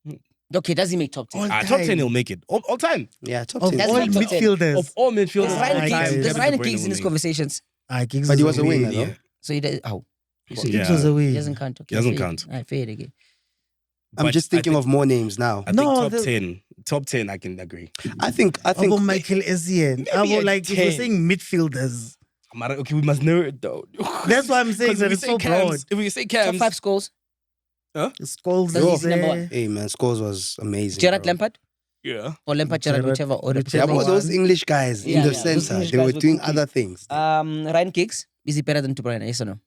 say. Okay, does he make top 10? All Top time. 10 he'll make it. All time. Yeah, top Of 10. That's all my top 10. midfielders. Of all midfielders. There's all Ryan my time, Giggs. guys. There's Kevin Ryan De Bruyne Giggs in will his make it. conversations. Giggs But he was was a away. winger, no? Yeah. So he does. Oh. So Yeah. Giggs was away. he doesn't count. Okay, He doesn't fair. count. Alright, fair again. I'm But just I thinking think- of more names now. I think No, top the- 10. Top 10, I can agree. I think About Michael Essien. Maybe a Like if we're 10. saying midfielders. Okay, we must narrow it down. That's why I'm saying 'Cause that if it's we so say broad. Cams, if we say Top Cams, 5 scores. Scholes That's is his number there. one. Hey man, Scholes was amazing. Gerard bro. Lampard yeah. or Lampard, Gerard, Gerrard, whichever. Or the whichever Yeah, but those one. English guys Yeah, in the yeah, those center, English they guys were were doing cooking. other things. Ryan Giggs, is he better than De Bruyne? Yes or no?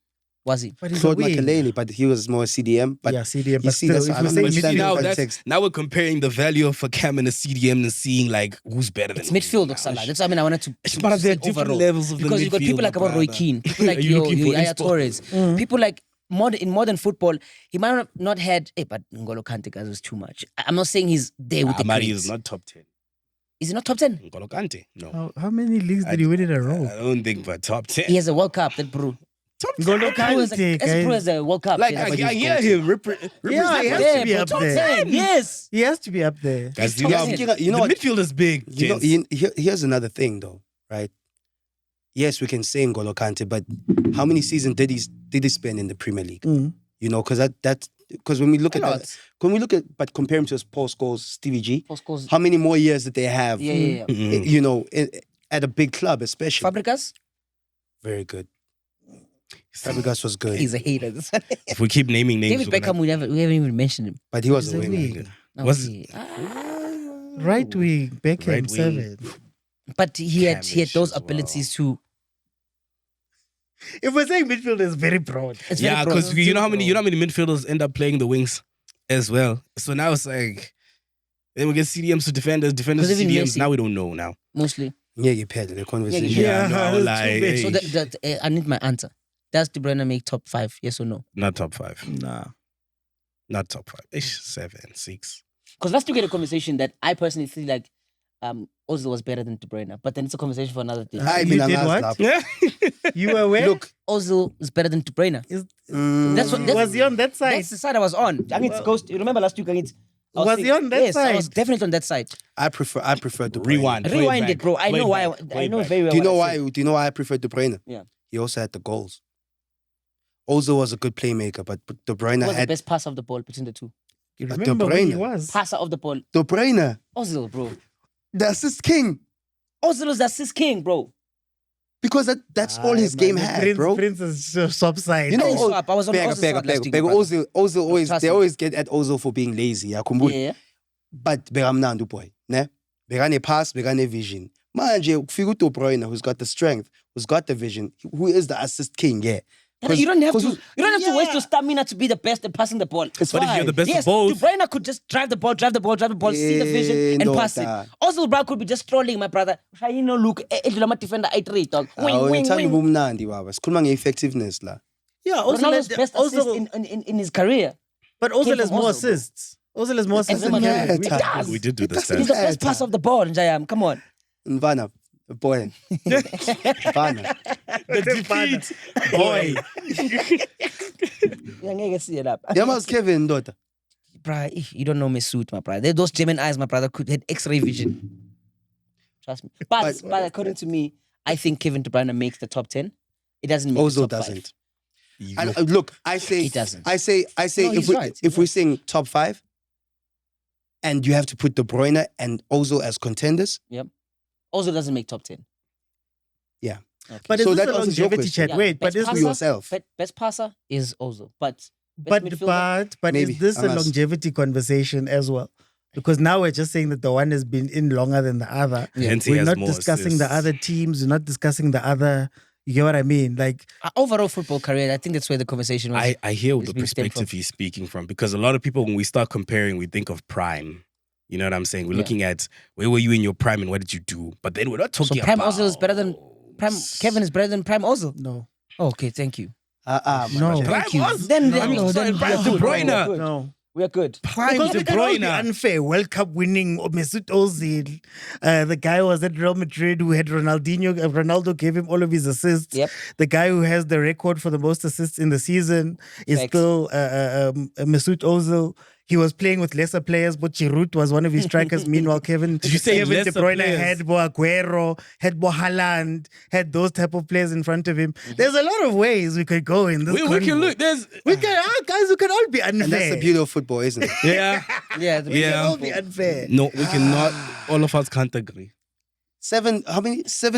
Was he? But he's Claude a wing. Makelele, but he was more CDM. But yeah, CDM. you But see, still, that's if I we don't say understand midfield, the Now context. now we're comparing the value of a Cam and a CDM and seeing like who's better than It's who midfield, now. Oksala. That's what I mean. I wanted to But to there are say different overall. levels of the Because you've got people midfield, like Roy brother. Keane, people like Are you your looking for Yaya inspo? Torres, people like in modern football, he might have not had. But N'Golo Kante guys was too much. I'm not saying he's there with the Amari greats. is not top 10. Is he not top 10? N'Golo Kante, no. how many leagues did he win in a row? I don't think but top 10. He has a World Cup. That bro. Top 10. N'Golo Kante, As guys. a World Cup. Like, yeah, I but he's hear goated. him Yeah, represent. he has Yeah, to be bro, up top there. 10, yes. He has to be up there. Guys, top you ten. know, You know the what? midfield is big. You know, here's another thing though, right? Yes, we can say N'Golo Kante, but how many seasons did he spend in the Premier League? Mm. You know, because because when we look A at lot. that, but compare him to his Paul Scholes, Stevie G, Post goals. how many more years did they have? Yeah. Mhm. You know, at a big club, especially. Fabregas, Very good. Fabregas was good, he's a hater. If we keep naming names, David we're gonna- Beckham, we haven't even mentioned him. but he was He's a a winner. wing. No, Was- Right wing, Beckham, Right wing. 7. But he had Camish those as well. abilities to. If we're saying midfield is very broad. It's very Yeah, broad. because you know how many midfielders end up playing the wings as well. So now it's like then we get CDMs to defenders to Because even CDMs. Messi- Now we don't know now. mostly. Yeah, you paid the conversation. Yeah, no, that's like, too big. So I need my answer. Does De Bruyne make top 5? Yes or no? not top 5. Nah. Not top 5. Ish, 7, 6. Because let's get a conversation that I personally feel like Ozil was better than De Bruyne. But then it's a conversation for another day. I You mean, did I'm what? asked Yeah. You were aware? Look, Ozil is better than De Bruyne. That's what- was he on that side? That's the side I was on. I mean, it's Ghost. You remember last week? Was he on that yes, I was side? definitely on that side. I prefer De Bruyne. Rewind. Play Rewind back. it, bro. I Play know why. back. I Play know back. very well. Do you know what I why? said. Do you know why I prefer De Bruyne? Yeah. He also had the goals. Ozil was a good playmaker, but De Bruyne Who was the had best passer of the ball between the two? You De remember where he Bruyne. was? Passer of the ball. De Bruyne, Ozil, bro. the assist king, Ozil is the assist king, bro. because that's all his game had, bro. Prince is swap side. You know, I didn't swap. I was on Ozil's side last week, Bega, bro. Ozil always Trust they me. always get at Ozil for being lazy. Yeah, Yeah. but bekamnandi boy, ne? Bekane pass, bekane vision. Manje ukufika uDe Bruyne, who's got the strength, who's got the vision, who is the assist king, yeah. You don't have to. 'cause- You don't have to waste Yeah. your stamina to be the best at passing the ball. It's But if fine. you're the best Yes, of both, De Bruyne could just drive the ball, see the vision, and pass it. Ndoda. Ozil, bro, could be just strolling, my brother. You know, look, edlula defender 8-3, dog. Wing, Awu, wing, ngithanda wing. ubumnandi baba. Sikhuluma nge-effectiveness la. Yeah, Ozil Ronaldo's has, best assist Ozil, in his career. but came Ozil has from more Ozil, bro. assists. Ozil has more assists Doesn't than matter. Kevin. He matter. does. we did do the doesn't He's stats. the best matter. passer of the ball, Njayam. Come on. Mvana, boy. Mvana. The defeat, boy. Angeke see it up. Yamazi Kevin ndoda. Bruh, you don't know me suit, my brother. Those German eyes, my brother, could had X-ray vision. Trust me. But according to me, I think Kevin De Bruyne makes the top 10. It doesn't make the Ozil top doesn't. 5. And look, I say He doesn't. I say No, if he's we right. if we're saying top 5 and you have to put De Bruyne and Ozil as contenders, Ozil doesn't make top 10. Yeah. Okay. But is So this that a answers your longevity question. chat? Yeah, Wait, but best is for passer, yourself. Best passer is Ozil. But best but midfielder, but Maybe. is this a Unless- longevity conversation as well? Because now we're just saying that the one has been in longer than the other. Hence he We're has not more discussing the assists. other teams. We're not discussing the other. You get what I mean? Like, overall football career, I think that's where the conversation was. I hear It's the been stemmed perspective from. he's speaking from because a lot of people, when we start comparing, we think of prime. You know what I'm saying? We're Yeah. looking at where were you in your prime and what did you do? But then we're not So talking Prime about... Ozil is better than Kevin is better than Prime Ozil. no, Okay, thank you. no. Thank you. Ozil? Then I mean, sorry, we Prime are De good. Bruyne. no. We are good. Prime Because De it can all be Bruyne. unfair. World Cup winning Mesut Ozil. The guy who was at Real Madrid who had Ronaldinho. Ronaldo gave him all of his assists. Yep. The guy who has the record for the most assists in the season is Facts. still Mesut Ozil. He was playing with lesser players, but Giroud was one of his strikers. Meanwhile, Kevin Did you say Kevin De lesser Bruyne players? had Bo Aguero, had Bo Haaland, had those type of players in front of him. There's a lot of ways we could go in this. We can convo. look. There's... We can, guys, we can all be unfair. And that's the beauty of football, isn't it? Yeah. Yeah, We can Yeah. all be unfair. No, we cannot. All of us can't agree. 7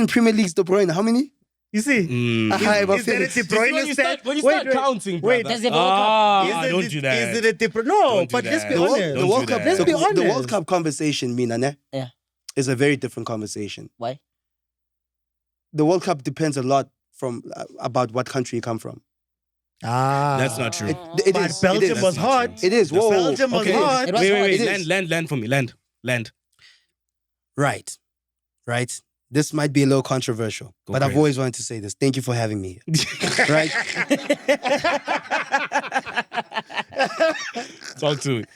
Premier Leagues De Bruyne? How many? You see? Mm. But Is there a Felix, De Bruyne stat? when you Wait, start wait. counting, Wait, brother. does he have a World Cup? Is it Don't do that. Is it a De Bruyne? No, Don't do but let's that. be the World, honest. the Don't World do Cup, that. Let's be the World honest. Cup conversation, Mina, ne? Yeah. is a very different conversation. Why? The World Cup depends a lot from about what country you come from. That's not true. It But is. Belgium it is. was hot. It is. Whoa. Belgium was Okay. hot. It was Wait, hot. wait, It wait. is. Land for me. Land. Right. Right. This might be a little controversial, Go but I've crazy. always wanted to say this. Thank you for having me here. Right? Talk to it.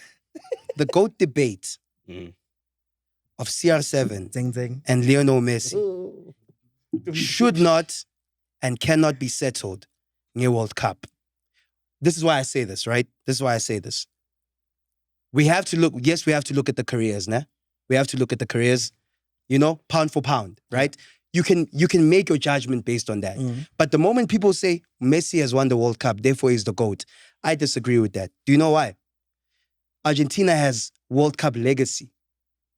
The GOAT debate Mm. of CR7 Zing zing. and Lionel Messi should not and cannot be settled near World Cup. This is why I say this, right? This is why I say this. We have to look, yes, we have to look at the careers, nah? We have to look at the careers, pound for pound, right? You can make your judgment based on that. But the moment people say Messi has won the World Cup, therefore he's the GOAT, I disagree with that. Do you know why? Argentina has World Cup legacy,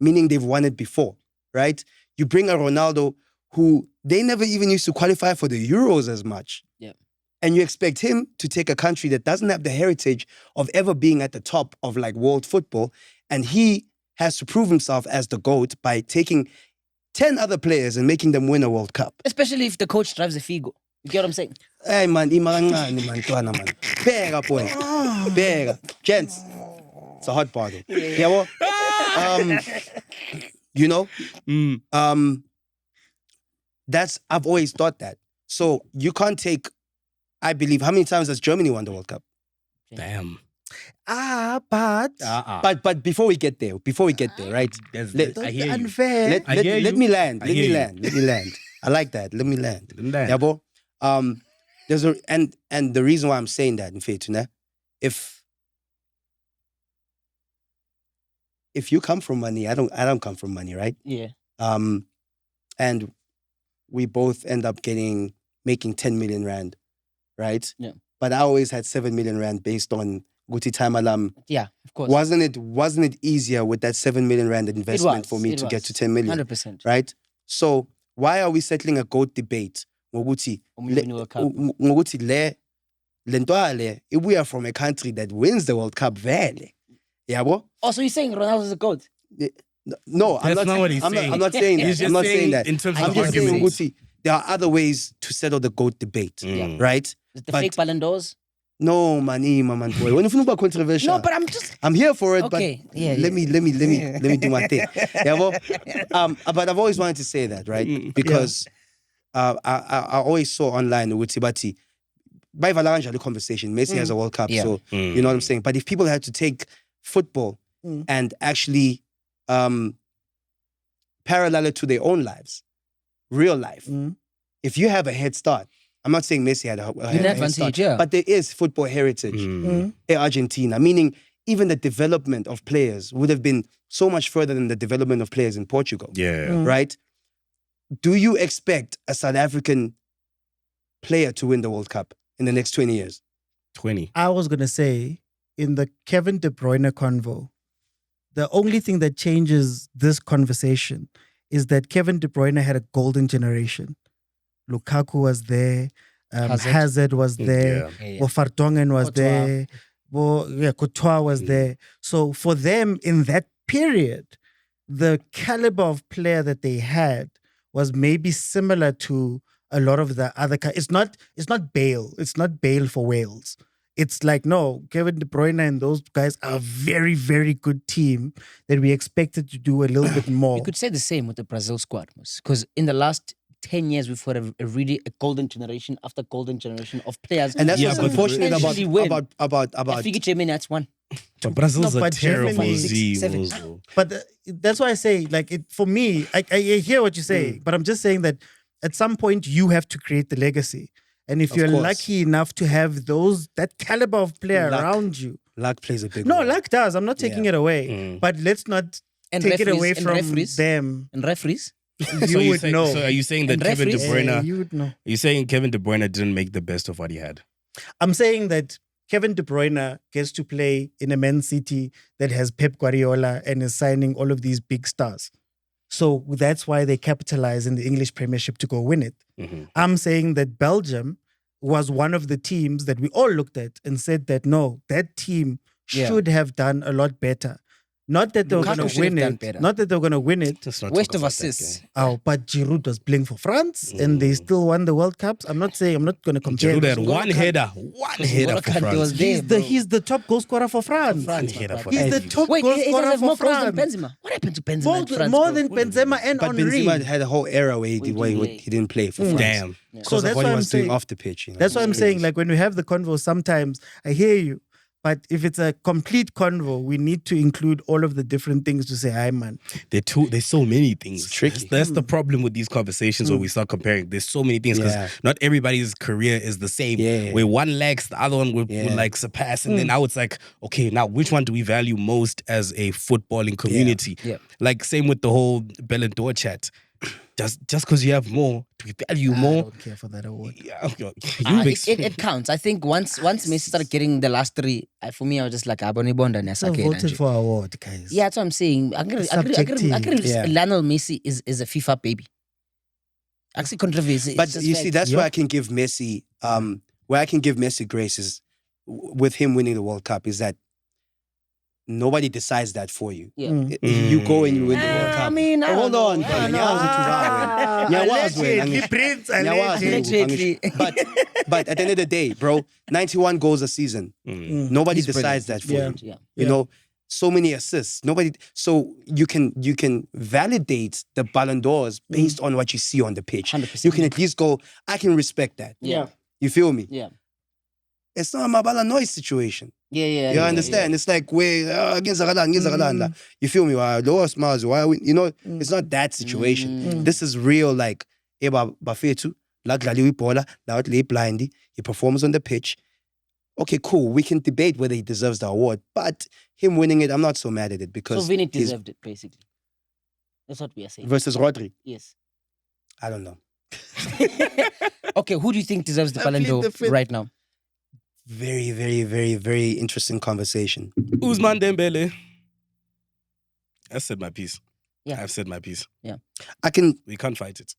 meaning they've won it before, right? You bring a Ronaldo who they never even used to qualify for the Euros as much. Yeah. And you expect him to take a country that doesn't have the heritage of ever being at the top of like world football. And he has to prove himself as the GOAT by taking 10 other players and making them win a World Cup. Especially if the coach drives a Figo. You get what I'm saying? Hey man, imangani man, twana man. Bega boy. Bega. Gents. It's a hot bottle. Yeah, well, I've always thought that. So you can't take, I believe, how many times has Germany won the World Cup? Damn. But But before we get there, right? Let- I hear you. unfair. Let me land. I Let hear me you. land. Let me land. I like that. Let me land. Land. Yeah, bro. There's a and the reason why I'm saying that, in fact, if you come from money, I don't come from money, right? Yeah. And we both end up making 10 million rand, right? Yeah. But I always had 7 million rand based on Guti Time Alam. Yeah, of course. Wasn't it easier with that 7 million rand investment for me to get to 10 million? 100%. Right? So why are we settling a GOAT debate? Ngokuthi le nto le, if we are from a country that wins the World Cup, vele. Yabo? Oh, so you're saying Ronaldo's a GOAT? No, That's not what he's saying. I'm not saying that. He's just I'm not saying saying that. in terms I'm of just saying, arguments. Nguti, there are other ways to settle the GOAT debate, Mm. right? The But- fake Ballon d'Ors? No, man, boy. When you controversial, No, but I'm here for it. Okay, But yeah, let me do my thing. Yeah, well, but I've always wanted to say that, right? Because I always saw online with Tibati, by Valanja, the conversation, Messi has a World Cup, Yeah. so you know what I'm saying. But if people had to take football and actually parallel it to their own lives, real life, if you have a head start, I'm not saying Messi had a head advantage, start, yeah. but there is football heritage in Argentina, meaning even the development of players would have been so much further than the development of players in Portugal, Yeah. right? Do you expect a South African player to win the World Cup in the next 20 years? 20. I was going to say, in the Kevin De Bruyne convo, the only thing that changes this conversation is that Kevin De Bruyne had a golden generation. Lukaku was there. Hazard was there. Yeah. Vertonghen was Courtois. there. Courtois was there. So for them in that period, the caliber of player that they had was maybe similar to a lot of the other. It's not Bale. It's not Bale for Wales. It's like, no, Kevin De Bruyne and those guys are a very, very good team that we expected to do a little bit more. You could say the same with the Brazil squad, because in the last 10 years, we've had a really golden generation after golden generation of players. And that's Yeah, what's but unfortunate potentially win. about I think Germany, that's one. But Brazil's No, a but terrible Germany- team 6-7. also. But that's why I say, like, for me, I hear what you say, but I'm just saying that at some point you have to create the legacy. And if Of you're course. lucky enough to have that caliber of player Luck. around you. luck plays a big No, role. luck does. I'm not taking it away. But let's not And take it referees- away and from referees. them. And referees? You would know. So are you saying that And Kevin De referees? Bruyne? Yeah, you would know. Are you saying Kevin De Bruyne didn't make the best of what he had? I'm saying that Kevin De Bruyne gets to play in a Man City that has Pep Guardiola and is signing all of these big stars. So that's why they capitalize in the English Premiership to go win it. I'm saying that Belgium was one of the teams that we all looked at and said that, no, that team Yeah. should have done a lot better. Not that they were Lukaku going to should win have done it. better. Not that they were going to win it. Just not Waste talk of about that assists. game. Oh, but Giroud was playing for France and they still won the World Cups. I'm not going to compare. Giroud had those. one header for N'Golo Kante France. was there, He's the top goal scorer for France. One header for He's the France. top Wait, goal he scorer does have for more goals than France. Benzema. What happened to Benzema in France? More bro? than Benzema and But Henry. Benzema had a whole era where he didn't play for France. Damn. Because So of that's what why he I'm was doing saying- off the pitch. You know? That's what I'm saying. Like when we have the convo, sometimes I hear you. But if it's a complete convo, we need to include all of the different things to say, hi, man. There's so many things. It's tricky. That's the problem with these conversations where we start comparing. There's so many things because Yeah. not everybody's career is the same. Yeah. Where one lacks, the other one will Yeah. like surpass. And then now it's like, okay, now which one do we value most as a footballing community? Yeah. Like same with the whole Ballon d'Or chat. Just because you have more, do we value I more? don't care for that award. Yeah, okay. It counts. I think once Messi started getting the last three, for me, I was just like, Abone Bonda So voted for award, guys. Yeah, that's what I'm saying. I agree Subjective. Yeah. Lionel Messi is a FIFA baby. Actually, controversy. But you see, that's where I can give Messi, grace is with him winning the World Cup is that nobody decides that for you. Yeah. You go and you win the World Cup. I mean, I hold don't on, know. brother. I don't Nyawazi know. tuvawe. Allegedly, Prince, Nyawazi Allegedly. But at the end of the day, bro, 91 goals a season. Nobody He's decides that for Yeah. you. Yeah. You know, so many assists. Nobody. So you can validate the Ballon d'Ors based on what you see on the pitch. 100%. You can at least go, I can respect that. Yeah. You feel me? Yeah. It's not a Mabala noise situation. Yeah. You understand? It's like against Zagalan. You feel me? Why lowest miles? Why we, you know? It's not that situation. This is real. Like Eba Bafetu, Laglali Bola, Laut Lay Blindy. He performs on the pitch. Okay, cool. We can debate whether he deserves the award, but him winning it, I'm not so mad at it because So Vinny he's- deserved it, basically. That's what we are saying. versus Rodri. Yes. I don't know. Okay, who do you think deserves the I Ballon plead d'Or the fifth. right now? Very, very, very, very interesting conversation. Ousmane Dembele. I said my piece. Yeah. I've said my piece. I can. We can't fight it.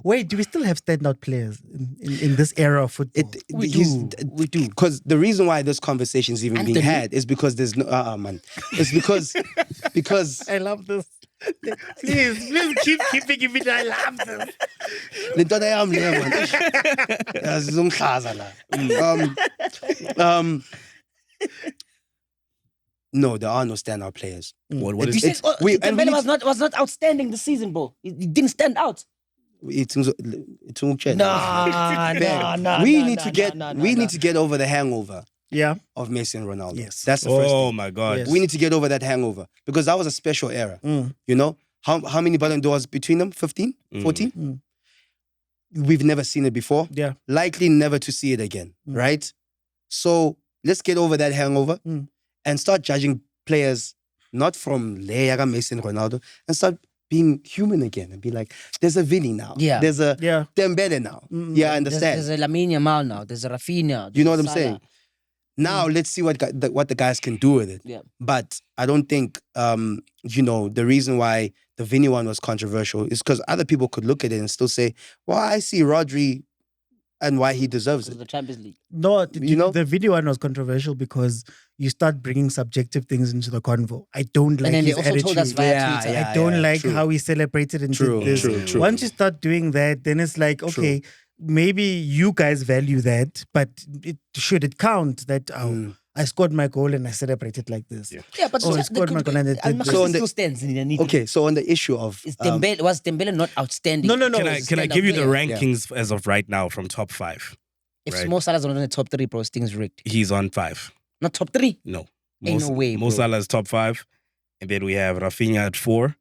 Wait, do we still have standout players in this era of football? We do. Because the reason why this conversation is even being Anthony. had is because there's no man. It's because I love this. Please keep keeping it. I love this. le ntoda yam le man. Yazi zonghlaza la. No, there are no standout players. What You is said, it? Dembele was not outstanding this season, bro. He didn't stand out. We need to get over the hangover Yeah. of Messi and Ronaldo. Yes. That's the first Oh thing. my God. Yes. We need to get over that hangover because that was a special era. You know, how many Ballon d'Ors between them? 15? 14? We've never seen it before. Yeah. Likely never to see it again, right? So let's get over that hangover and start judging players not from Leia, Messi and Ronaldo and start being human again and be like, there's a Vinny now. Yeah. There's a Yeah. Dembele now. Yeah, I understand. There's a Lamine Yamal now. There's a Rafinha. You know what I'm Salah. saying? Now let's see what the guys can do with it. Yeah. But I don't think the reason why the Vinny one was controversial is because other people could look at it and still say, well, I see Rodri and why he deserves Because it. of the Champions League. No, You know? the video one was controversial because you start bringing subjective things into the convo. I don't like And then they his also told us attitude. via Twitter. Yeah. I don't like true. how he celebrated and True, did this. true. Once you start doing that, then it's like, okay, maybe you guys value that, but should it count that I scored my goal and I celebrated like this? Yeah. Yeah, but Oh, he scored my goal and it did this. So on the- still stands. Okay, so on the issue of Was Dembele not outstanding? No. Can I Stand-up give you the player. rankings as of right now from top 5? If Right. Mo Salah's not in the top 3, bro, things rigged. He's on 5. Not top 3. No. Ain't no way, Mo bro. Salah's top 5. And then we have Rafinha at 4.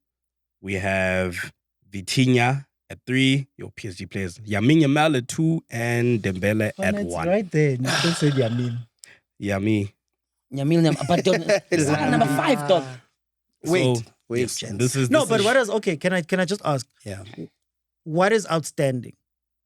We have Vitinha at 3. Your PSG players. Lamine Yamal at 2 and Dembele at It's 1. right there. You still said Yamin. Yami. But Salah number 5, dog. wait, So, wait, yes, gents. this is No, this but is- what is okay? Can I just ask? Yeah. What is outstanding?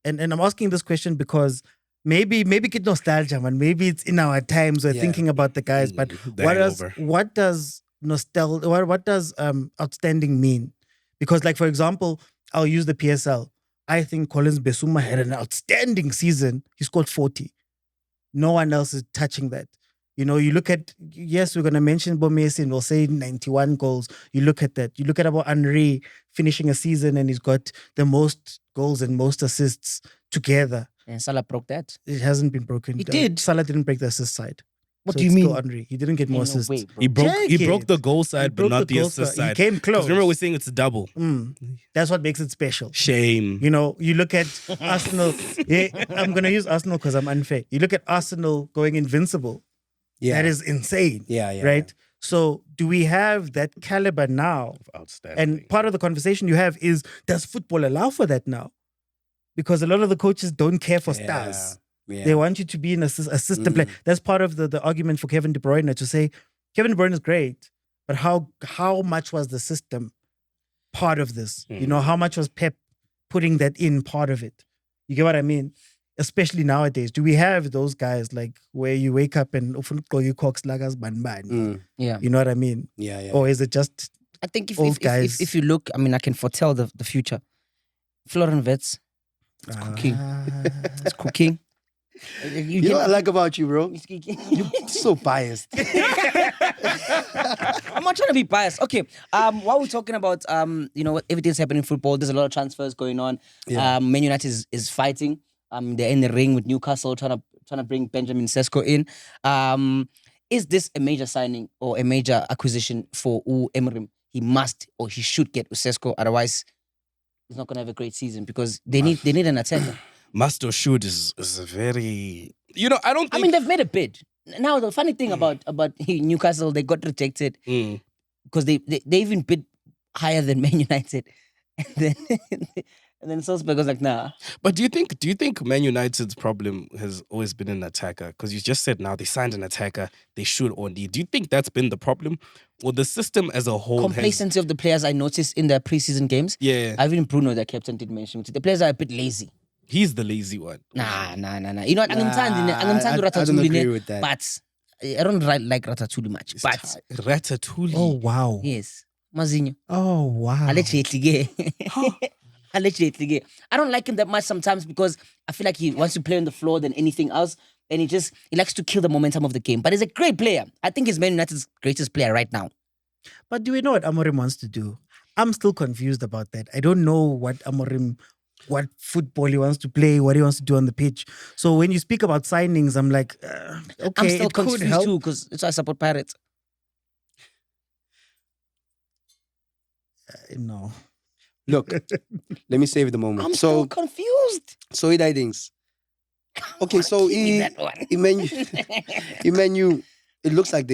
And I'm asking this question because maybe get nostalgia, man. Maybe it's in our times we're Yeah. thinking about the guys. But The what does nostalgia? What does outstanding mean? Because like for example, I'll use the PSL. I think Collins Besuma had an outstanding season. He scored 40. No one else is touching that. You know, you look at, yes, we're going to mention Messi and we'll say 91 goals. You look at that. You look at about Henry finishing a season and he's got the most goals and most assists together. And Salah broke that. It hasn't been broken. He did. Salah didn't break the assist side. What So do you it's mean? still Henry. He didn't get more Ain't no assists. way, bro. He broke Check the it. goal side, He but broke not the the goal assist side. He side. came 'Cause close. remember, we're saying it's a double. That's what makes it special. Shame. You know, you look at Arsenal. Yeah, I'm going to use Arsenal because I'm unfair. You look at Arsenal going invincible. Yeah. That is insane. Yeah. Right? So do we have that caliber now? Outstanding. And part of the conversation you have is, does football allow for that now? Because a lot of the coaches don't care for stars. Yeah. They want you to be an assistant player. That's part of the argument for Kevin De Bruyne to say, Kevin De Bruyne is great, but how much was the system part of this? You know, how much was Pep putting that in part of it? You get what I mean? Especially nowadays. Do we have those guys like where you wake up and you cox lagas ban? Yeah. You know what I mean? Yeah. Or is it just I think old guys? if you look, I mean, I can foretell the future. Florian Wirtz, it's cooking. It's cooking. You know what I like about you, bro? You're so biased. I'm not trying to be biased. Okay. While we're talking about you know, everything's happening in football, there's a lot of transfers going on. Yeah. Man United is fighting. They're in the ring with Newcastle trying to bring Benjamin Sesko in. Is this a major signing or a major acquisition for Emery? He must or he should get Sesko, otherwise he's not gonna have a great season because they need an attacker. Must or should is a very, you know, I don't think. I mean, they've made a bid. Now the funny thing about Newcastle, they got rejected because they even bid higher than Man United, and then Salzburg was like, nah. But do you think Man United's problem has always been an attacker? Because you just said now they signed an attacker, they should or need. Do you think that's been the problem, or the system as a whole? Complacency of the players I noticed in their preseason games. Yeah, Even Bruno, their captain, did mention it. The players are a bit lazy. he's the lazy one. Nah. You know what? I don't agree with that. But I don't like Ratatouille much. But Ratatouille. Oh, wow. yes, Mazinho. Oh, wow. Allegedly. I don't like him that much sometimes because I feel like he wants to play on the floor than anything else. And he likes to kill the momentum of the game. But he's a great player. I think he's Man United's greatest player right now. But do we know what Amorim wants to do? I'm still confused about that. I don't know what football he wants to play, what he wants to do on the pitch. So when you speak about signings, I'm like, okay, I'm still it could confused help. too because that's why I support Pirates. No. Look, let me save the moment. I'm still confused. So it things. Okay, so Give me that one. Emmanuel, it looks like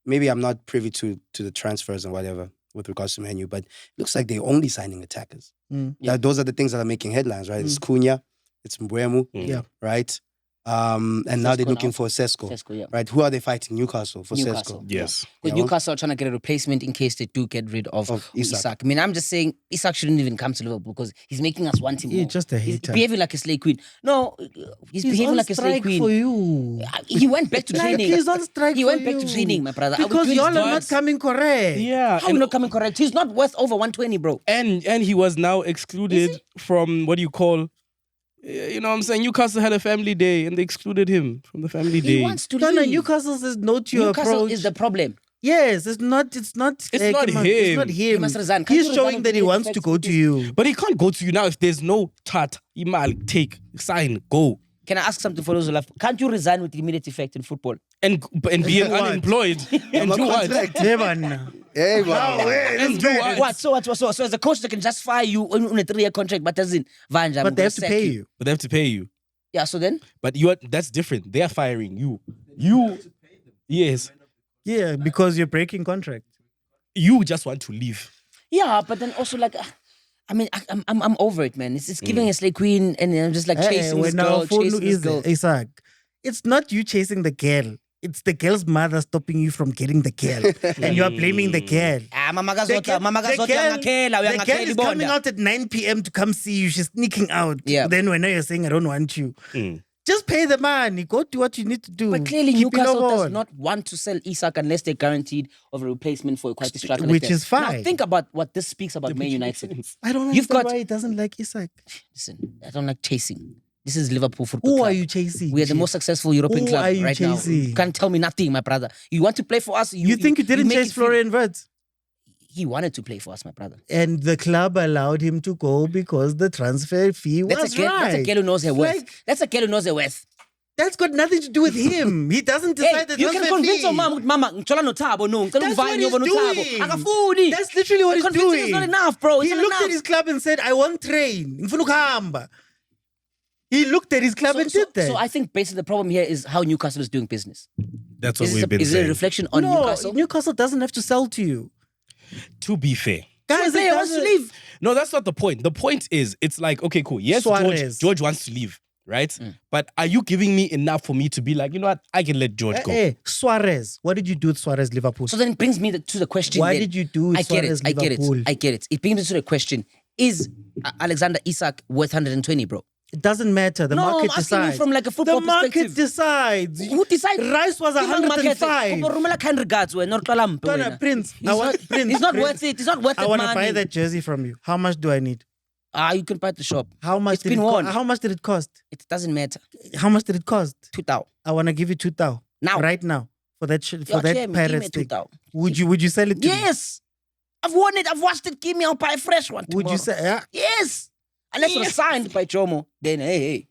maybe I'm not privy to the transfers and whatever with regards to Manu, but it looks like they're only signing attackers. Yeah. Those are the things that are making headlines, right? It's Cunha, it's Mbeumo, Yeah. right? And now they're Sesko looking now. for Sesko, Sesko, yeah. right? Who are they fighting? Newcastle for Newcastle. Sesko. Yes. Because Yeah, Newcastle are trying to get a replacement in case they do get rid of Isak. Isak. I mean, I'm just saying Isak shouldn't even come to Liverpool because he's making us want him You're more. just a He's hater. behaving like a slave queen. No, he's behaving on like a slave strike queen. for you. He went back to Like, training. he's on strike He for went back to you. training, my brother. I would Because do y'all his are not words. coming correct. Yeah. How are we not coming correct? He's not worth over 120, bro. And he was now excluded from what do you call? You know what I'm saying? Newcastle had a family day and they excluded him from the family day. He wants to No, leave. Newcastle says no to your Newcastle approach. is the problem. Yes, it's not. It's not come on, It's not him. him. He must resign. Can't He's you showing resign that he with wants to go to you. But he can't go to you now if there's no tat. Email, take, sign, go. Can I ask something for those who love? Can't you resign with immediate effect in football? And be What? unemployed. And My do what? contract. Yeah, man. Hey, wow. And do what? So as a coach, they can just fire you on a 3-year contract, but doesn't. But they have to pay you. But they have to pay you. Yeah, so then? But that's different. They're firing you. Yes. Yeah, because you're breaking contract. You just want to leave. Yeah, but then also like, I mean, I'm over it, man. It's giving a slay queen, and I'm just like chasing this girl, chasing this girl. Isaac, it's not you chasing the girl. It's the girl's mother stopping you from getting the girl. And you are blaming the girl. Mama The gazota, the girl is coming out at 9 p.m. to come see you. She's sneaking out. Yeah. Then when you're saying, I don't want you. Just pay the money. Go do what you need to do. But clearly Keep it Newcastle on. does not want to sell Isak unless they're guaranteed of a replacement for a quality striker. Which like that. is fine. Now think about what this speaks about Man United. I don't You've understand got- why he doesn't like Isaac. Listen, I don't like chasing. This is Liverpool Football Who Club. are you chasing? We are the most successful European Who club are you right now. chasing? You can't tell me nothing, my brother. You want to play for us? You think you didn't make chase it feel- Florian Wirtz? He wanted to play for us, my brother. And the club allowed him to go because the transfer fee was That's a girl who knows her worth. That's a girl who knows her worth. That's got nothing to do with him. He doesn't Hey, decide the you transfer can convince fee. your mom, Mama, ngicela nothabo no. Ngicela That's what ungivane he's ngoba nothabo. doing. Akafuni. That's literally what he's Convincing doing. is not enough, bro. It's He not looked enough. at his club and said, I want train. Ngifuna ukuhamba. He looked at his club and did that. So I think basically the problem here is how Newcastle is doing business. That's what Is we've it been a saying. reflection on no, Newcastle? Newcastle doesn't have to sell to you. To be fair. Guys, They it wants to doesn't- leave. No, that's not the point. The point is, it's like, okay, cool. Yes, Suarez. George wants to leave, right? But are you giving me enough for me to be like, you know what? I can let George go. Suarez. What did you do with Suarez Liverpool? So then it brings me to the question. Why then. did you do with I get it. Suarez I get it. Liverpool? I get it. It brings me to the question: is Alexander Isak worth 120, bro? It doesn't matter. The No, market I'm asking you decides. from like a football the market perspective. decides. Who decides? Rice was 105. Donna, Prince. He's not Prince. worth Prince. it. He's not worth I it, want to man. buy that jersey from you. How much do I need? You can buy at the shop. How much It's did been it worn. How much did it cost? It doesn't matter. How much did it cost? 2,000. I want to give you 2,000 Now. right now for that for You're that kidding me. Give me Pirates thing. 2,000. Would you sell it to me? Yes. I've won it. I've watched it. Give me. I'll buy a fresh one. Would you say? Yeah. Yes. Unless it's signed by Jomo, then hey.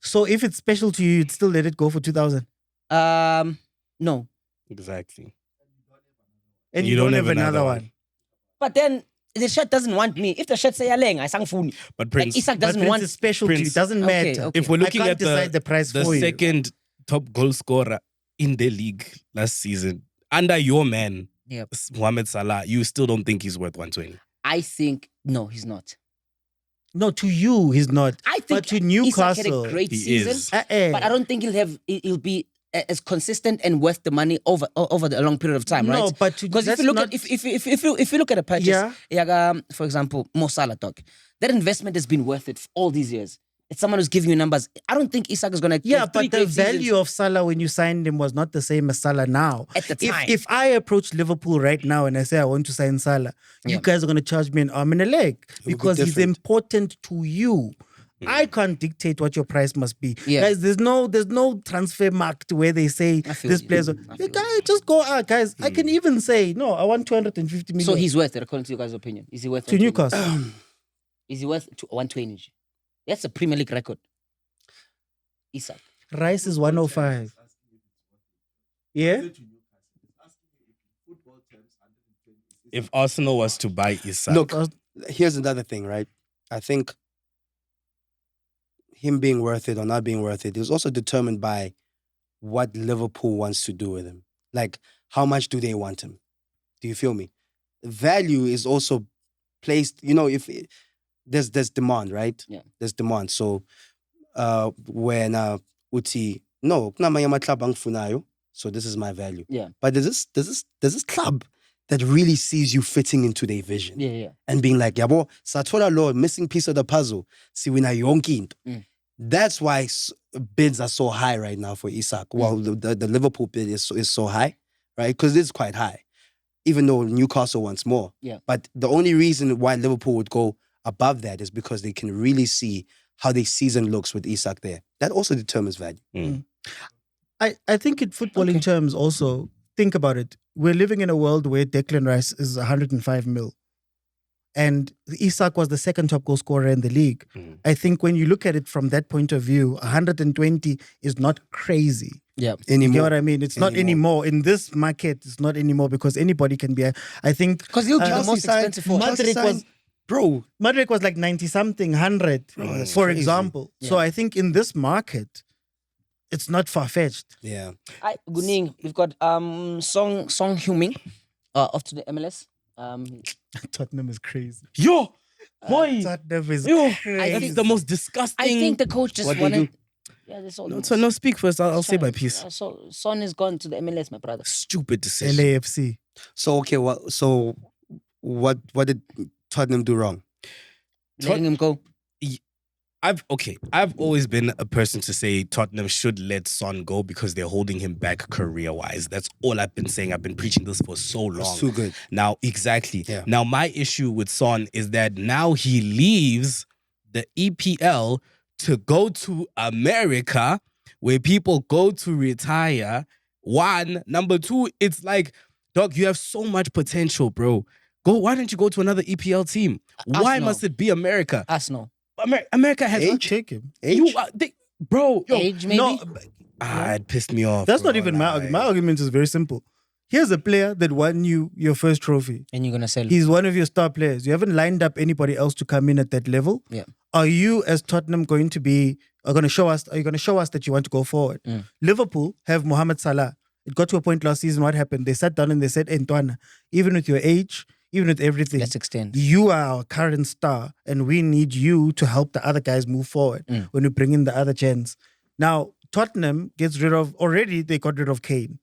So if it's special to you, you'd still let it go for 2,000, No. Exactly. and you don't have another one. But then the shirt doesn't want me. If the shirt say Aleng, I sang phone. But Like Prince, Isak But doesn't Prince want. is special to you. Prince- It doesn't Okay, matter. okay. if we're looking I can't at decide the price the for you. second top goal scorer in the league last season, under your man, Yep. Mohamed Salah, you still don't think he's worth 120? I think no, he's not. No, to you, he's not. I think But to Isak Newcastle, had a great he season, is. but I don't think he'll be as consistent and worth the money over the long period of time, No, right? but to- Because if that's you look not- at if you look at a purchase, Yeah. for example, Mo Salah, dog, that investment has been worth it for all these years. It's someone who's giving you numbers. I don't think Isak is gonna. Yeah, have three but the great seasons. value of Salah when you signed him was not the same as Salah now. At the time. If I approach Liverpool right now and I say I want to sign Salah, you Yeah. guys are going to charge me an arm and a leg be because he's different. important to you. I can't dictate what your price must be. Yeah. Guys, there's no transfer market where they say I feel this you. player's. I feel Guys, just go out, guys. I can even say no. I want 250 million. So he's worth it, according to your guys' opinion. Is he worth to 120? Newcastle. Is he worth 120? That's a Premier League record. Isak. Rice is 105. Yeah. If Arsenal was to buy Isak, Look, here's another thing, right? I think him being worth it or not being worth it is also determined by what Liverpool wants to do with him. Like, how much do they want him? Do you feel me? Value is also placed, if there's demand, right? Yeah. There's demand. So when uthi no kunamanye amaklab angifunayo, so this is my value. Yeah. But there's this club that really sees you fitting into their vision Yeah. and being like, yabo, sathola lo missing piece of the puzzle. Siwina yonke into. Mm. That's why bids are so high right now for Isak. Well, the Liverpool bid is so high, right? Because it's quite high, even though Newcastle wants more. Yeah. But the only reason why Liverpool would go above that is because they can really see how their season looks with Isak there. That also determines value. I think in footballing terms also, think about it. We're living in a world where Declan Rice is 105 mil. And Isak was the second top goal scorer in the league. I think when you look at it from that point of view, 120 is not crazy. Yeah. You Anymore. get what I mean? It's not anymore. In this market, it's not anymore because anybody can be. I think Because he'll be the Chelsea most signed- expensive for Chelsea Madrid signed- was Bro, Madrid was like 90-something, 100, that's for crazy. example. So I think in this market, it's not far-fetched. yeah. Guning, we've got Song Heung-min off to the MLS. Tottenham is crazy. yo, boy, Tottenham is yo, crazy. that's the most disgusting. I think the coach just What they wanted. do? Yeah, that's all. No, speak first. I'll say my piece. So Son is gone to the MLS, my brother. Stupid decision. LAFC. So okay, what did Tottenham do wrong? Letting him go. I've always been a person to say Tottenham should let Son go because they're holding him back career-wise. That's all I've been saying. I've been preaching this for so long. It's too good. Now, exactly. Yeah. Now, my issue with Son is that now he leaves the EPL to go to America where people go to retire. One. Number two, it's like, dog, you have so much potential, bro. Why don't you go to another EPL team? Why Arsenal. must it be America? Arsenal. America has Age? Take him. Age? Bro. Age, maybe? No, It pissed me off. that's bro, not even my like- argument. My argument is very simple. Here's a player that won you your first trophy. And you're going to sell. He's one of your star players. You haven't lined up anybody else to come in at that level. Yeah. Are you, as Tottenham, going to show us that you want to go forward? Liverpool have Mohamed Salah. It got to a point last season. What happened? They sat down and they said, Ntwana, even with your age, even with everything, Let's extend. you are our current star, and we need you to help the other guys move forward when we bring in the other gens. Now, Tottenham gets rid of, already they got rid of Kane.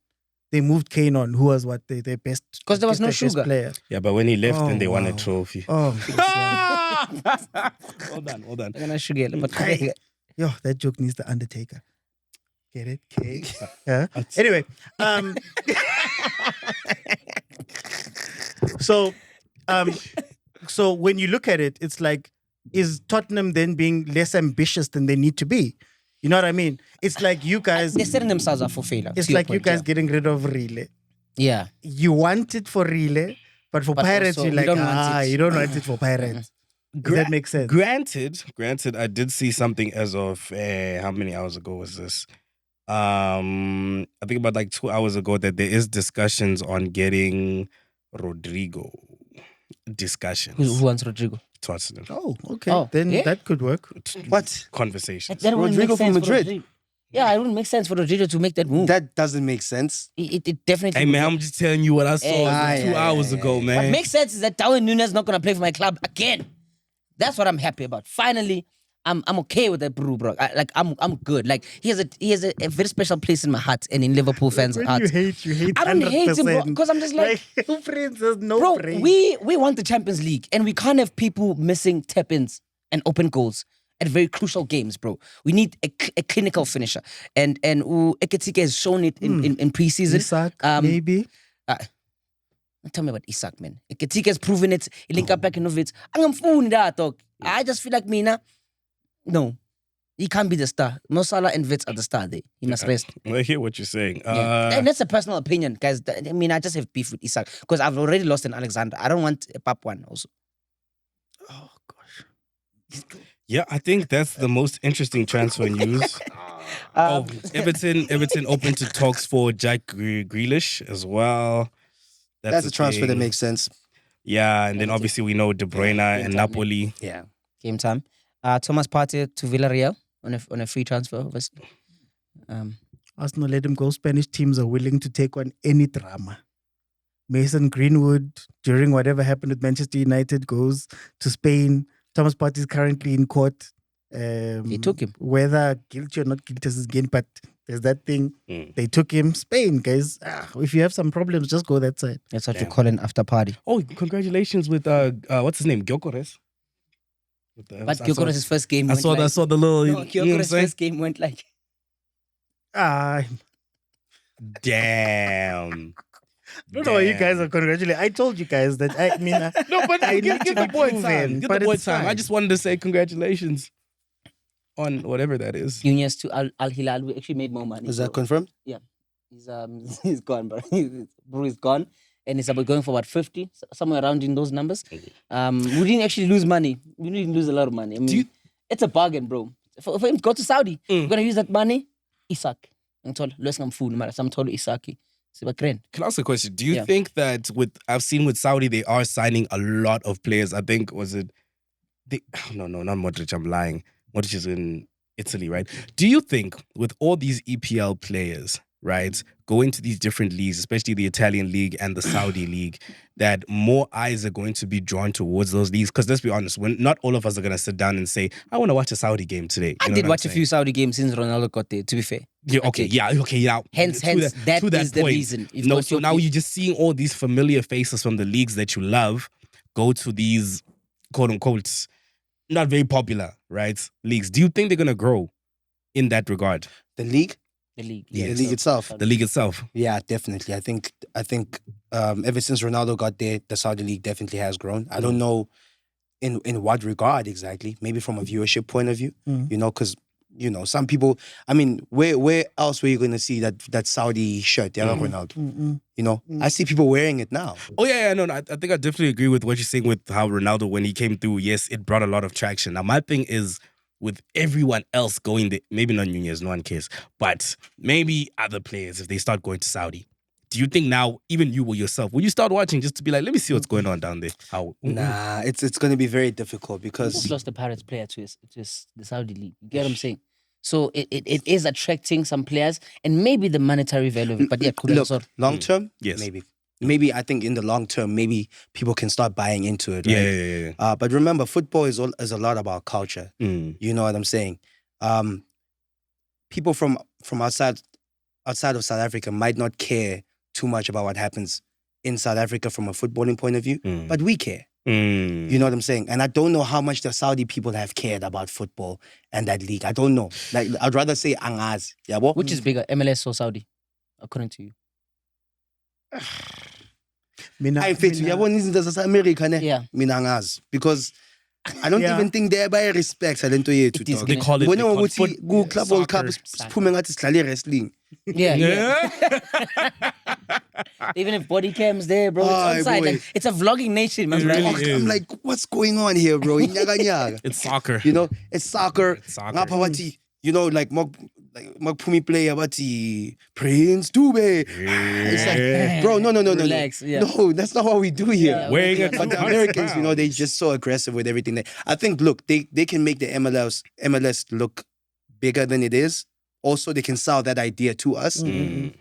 They moved Kane on, who was what their best, 'Cause there was no their best sugar. player. Yeah, but when he left, Oh, then they won a wow. trophy. Oh, Hold on. I'm going to sugar. But yo, that joke needs the Undertaker. Get it? K. Yeah. Anyway, so when you look at it, it's like, is Tottenham then being less ambitious than they need to be? You know what I mean? It's like you guys. they're setting themselves up for failure. It's to your like you point, guys getting rid of Relay. Yeah. You want it for Relay, but for But Pirates, also, you're we like, don't want it. you don't want it for Pirates. Does that make sense? Granted, I did see something as of how many hours ago was this? I think about like 2 hours ago that there is discussions on getting Rodrigo. Discussions. Who wants Rodrigo? Tottenham. Oh, okay. Oh, Then yeah? that could work. What? Conversations. That wouldn't Rodrigo make sense from for Madrid. Rodrigo. Yeah, it wouldn't make sense for Rodrigo to make that move. That doesn't make sense. It definitely Hey would man, not. I'm just telling you what I saw Hey. 2 hours ago, What man. makes sense is that Darwin Núñez is not going to play for my club again. That's what I'm happy about. Finally, I'm okay with that bro. I'm good. Like he has a very special place in my heart and in Liverpool fans' When hearts. you hate I don't hate him, bro, 100%. because I'm just like, no friends, there's no bro, brain. we want the Champions League and we can't have people missing tap-ins and open goals at very crucial games, bro. We need a clinical finisher. And Ekitike has shown it in preseason. Isak, maybe. Don't tell me about Isak, man. Ekitike has proven it. He link up back in Novitz. I'm that dog. I just feel like Mina. No. He can't be the star. Mo Salah and Wits are the star there. He must rest. I hear what you're saying. Yeah. And that's a personal opinion, guys. I mean, I just have beef with Isak because I've already lost an Alexander. I don't want a Pap one also. Oh, gosh. Yeah, I think that's the most interesting transfer news. Everton open to talks for Jack Grealish as well. That's a transfer that thing. makes sense. Yeah, and then obviously we know De Bruyne and Napoli. Yeah. Game time. Thomas Partey to Villarreal on a free transfer, obviously. Arsenal let him go. Spanish teams are willing to take on any drama. Mason Greenwood, during whatever happened with Manchester United, goes to Spain. Thomas Partey is currently in court. They took him. Whether guilty or not guilty is again, but there's that thing. They took him. Spain, guys. If you have some problems, just go that side. That's what you call an after party. Oh, congratulations with what's his name? Gyökeres. But Gyökeres' first game I went saw like... the little. No, you know what I'm Gyökeres' saying? first game went like... Damn. I don't know why you guys are congratulating. I told you guys that No, but I give need to the be boy proven, time. Give but the boy it's time. I fine. just wanted to say congratulations on whatever that is. Juniors to Al Hilal. We actually made more money. Is so- that confirmed? He's gone, bro. Bro is gone. And it's about going for about 50, somewhere around in those numbers. We didn't actually lose money. We didn't lose a lot of money. I mean, it's a bargain, bro. For him to go to Saudi, we're going to use that money. Isak. I'm told, I'm told Isaki. Can I ask a question? Do you Yeah. think that I've seen with Saudi, they are signing a lot of players. I think, no, not Modric, I'm lying. Modric is in Italy, right? Do you think with all these EPL players, right, go into these different leagues, especially the Italian league and the Saudi league, that more eyes are going to be drawn towards those leagues? Because let's be honest, not all of us are going to sit down and say, I want to watch a Saudi game today. I did watch a few Saudi games since Ronaldo got there, to be fair. Yeah, okay. Hence, that is the reason. If No, not so your now pick- you're just seeing all these familiar faces from the leagues that you love go to these quote unquote not very popular, right? Leagues. Do you think they're gonna grow in that regard? The league? The league. The league itself. The league itself. Yeah, definitely. I think ever since Ronaldo got there, the Saudi league definitely has grown. I don't know in what regard exactly? Maybe from a viewership point of view, Mm. you know, because some people. I mean, where else were you going to see that Saudi shirt, Ronaldo? Mm-mm. You know, I see people wearing it now. Oh yeah, no, I think I definitely agree with what you're saying with how Ronaldo, when he came through, yes, it brought a lot of traction. Now my thing is with everyone else going there, maybe not Nunez, no one cares, but maybe other players if they start going to Saudi. Do you think now, even you or yourself, will you start watching just to be like, let me see what's going on down there? How? Nah, it's going to be very difficult Just because lost the Pirates player to the Saudi league. You get what I'm saying? So it is attracting some players and maybe the monetary value of it. But yeah, look, sorry. long term, Yes. maybe I think in the long term, maybe people can start buying into it. Right? Yeah. But remember, football is a lot about culture. Mm. You know what I'm saying? People from outside of South Africa might not care too much about what happens in South Africa from a footballing point of view, but we care. Mm. You know what I'm saying? And I don't know how much the Saudi people have cared about football and that league. I don't know. Like, I'd rather say Angaz. Yabo? Which is bigger, MLS or Saudi, according to you? Mina- I fit mina- yabo nizinto zase-America ne? Yeah. Mina angazi. Because I don't Yeah. even think they buy respect lento yethu. It is dog. They call it. Ubone they call it ngokuthi ku-Club World Cup soccer. siphume ngathi sidlale wrestling. Yeah. Even if body cams there, bro, it's Aye, on side. boy. Like, it's a vlogging nation, man. It Right? really is. I'm like, what's going on here, bro? Nyaga nyaga. It's soccer. You know, it's soccer. It's soccer. Ngapha wathi, you know, like magphumi player bathi Prince Dube. It's like, bro, no. Relax, yeah. No, that's not what we do here. Yeah, Weighing it But the 200 Americans, you know, they pounds. just so aggressive with everything. I think, look, they can make the MLS look bigger than it is. Also, they can sell that idea to us. Mm.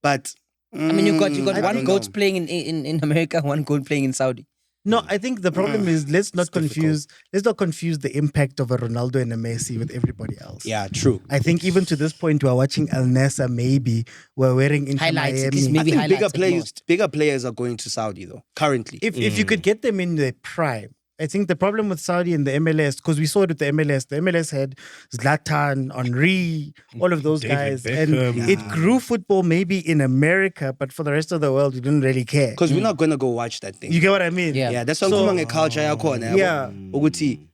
But I mean, you got I one don't goat know. playing in America, one goat playing in Saudi. No, I think the problem is let's not difficult. confuse the impact of a Ronaldo and a Messi with everybody else. Yeah, true. I think even to this point, we're watching Al Nassr. Maybe we're wearing Inter Highlights, at Miami. least maybe I think highlights at bigger players are going to Saudi though. Currently, If you could get them in their prime, I think the problem with Saudi and the MLS, because we saw it with the MLS had Zlatan, Henry, all of those David guys, Beckham. and it grew football maybe in America, but for the rest of the world, we didn't really care. because we're not gonna go watch that thing. You get what I mean? Yeah. Yeah, that's why So- I'm culture yakhona. Yeah. Ukuthi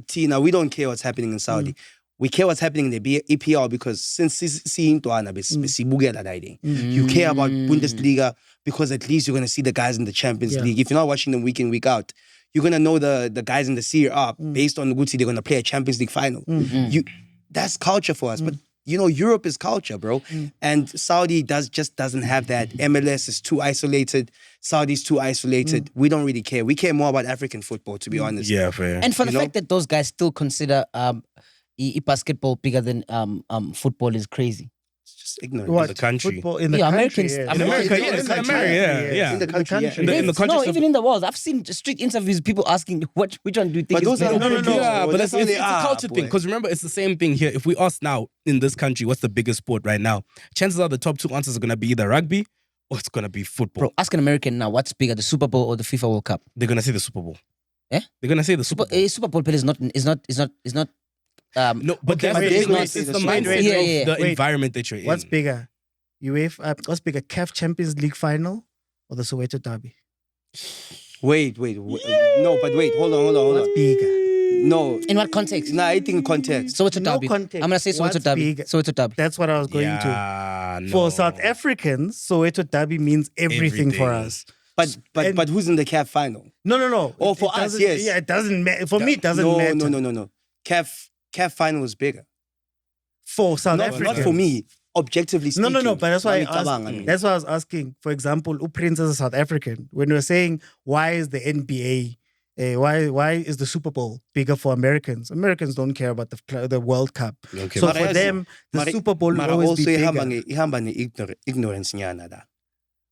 Tina, we don't care what's happening in Saudi. We care what's happening in the EPL because since seeing Tuana besibukela that thing. You care about Bundesliga because at least you're gonna see the guys in the Champions Yeah. League. If you're not watching them week in, week out, you're gonna know the guys in the Serie A based on Gucci, they're gonna play a Champions League final. That's culture for us. But you know, Europe is culture, bro. And Saudi doesn't have that. MLS is too isolated. Saudi's too isolated. We don't really care. We care more about African football, to be honest. Yeah, fair. And for the You know? fact that those guys still consider basketball bigger than football is crazy. It's just ignorant. What? the country. Football in the Yeah, country. Americans- yes. In America, In yeah, the it's in country, America, yeah. In the country, yeah. In the No, context of- even in the world, I've seen street interviews, people asking, which one do you think But is those are bigger? the big- Yeah, Oh, but that's it's, how it's, they it's a are, culture thing. boy. Because remember, it's the same thing here. If we ask now in this country, what's the biggest sport right now? Chances are the top two answers are going to be either rugby or it's going to be football. Bro, ask an American now, what's bigger, the Super Bowl or the FIFA World Cup? They're going to say the Super Bowl. Eh? They're going to say the Super Bowl. Super Bowl player is not No, but Okay, that's but the they're thing. gonna It's say the the Super mindset Bowl. Yeah, of yeah, the yeah. Wait, environment that you're What's in. bigger? What's bigger? CAF Champions League final or the Soweto Derby? Wait. No, but wait. Hold on. What's bigger? No. in what context? Nah, I think context. Soweto No Derby. context. I'm gonna say Soweto What's Derby. bigger? Soweto Derby. That's what I was going to. Yeah, no. For South Africans, Soweto Derby means everything for Everything. us. And- But who's in the CAF final? No. Oh, It for us, doesn't- yes. Yeah, it doesn't matter. For me, it doesn't No, matter. no. CAF final is bigger. For South Not Africans. for me. Objectively speaking. No. But that's why I Ngicabanga asked. mina. That's why I was asking. For example, Prince is a South African. When we're saying why is the NBA, why is the Super Bowl bigger for Americans? Americans don't care about the World Cup. Okay. So Mara for yazi, them, the mara- Super Bowl will mara always also be ihamba bigger. ihamba ignorance nyana da.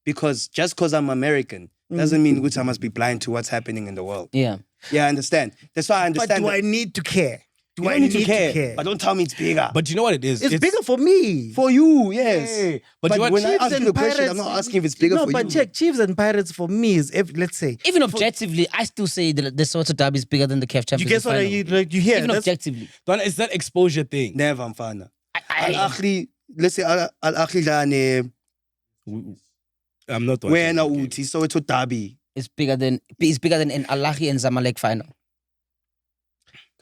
Because just because I'm American doesn't mean I must be blind to what's happening in the world. Yeah. Yeah, I understand. That's why I But understand. do that. I need to care? Do You I don't need need to care? But don't tell me it's bigger. But you know what it is? It's bigger for me. for you, yes. Hey, But you know what? when I Chiefs ask you and the question, I'm Pirates- not asking if it's bigger no, for but you. check Chiefs and Pirates for me is let's say Even objectively, I still say the Soweto Derby is bigger than the CAF you Champions guess League what final. you hear. Even That's- objectively. Donna, it's that exposure thing. Never, mfana. I- Al-Ahli, let's say Al-Ahli dlane, I'm not wena watching. uthi, so it's a derby. It's bigger than an Al Ahly and Zamalek final.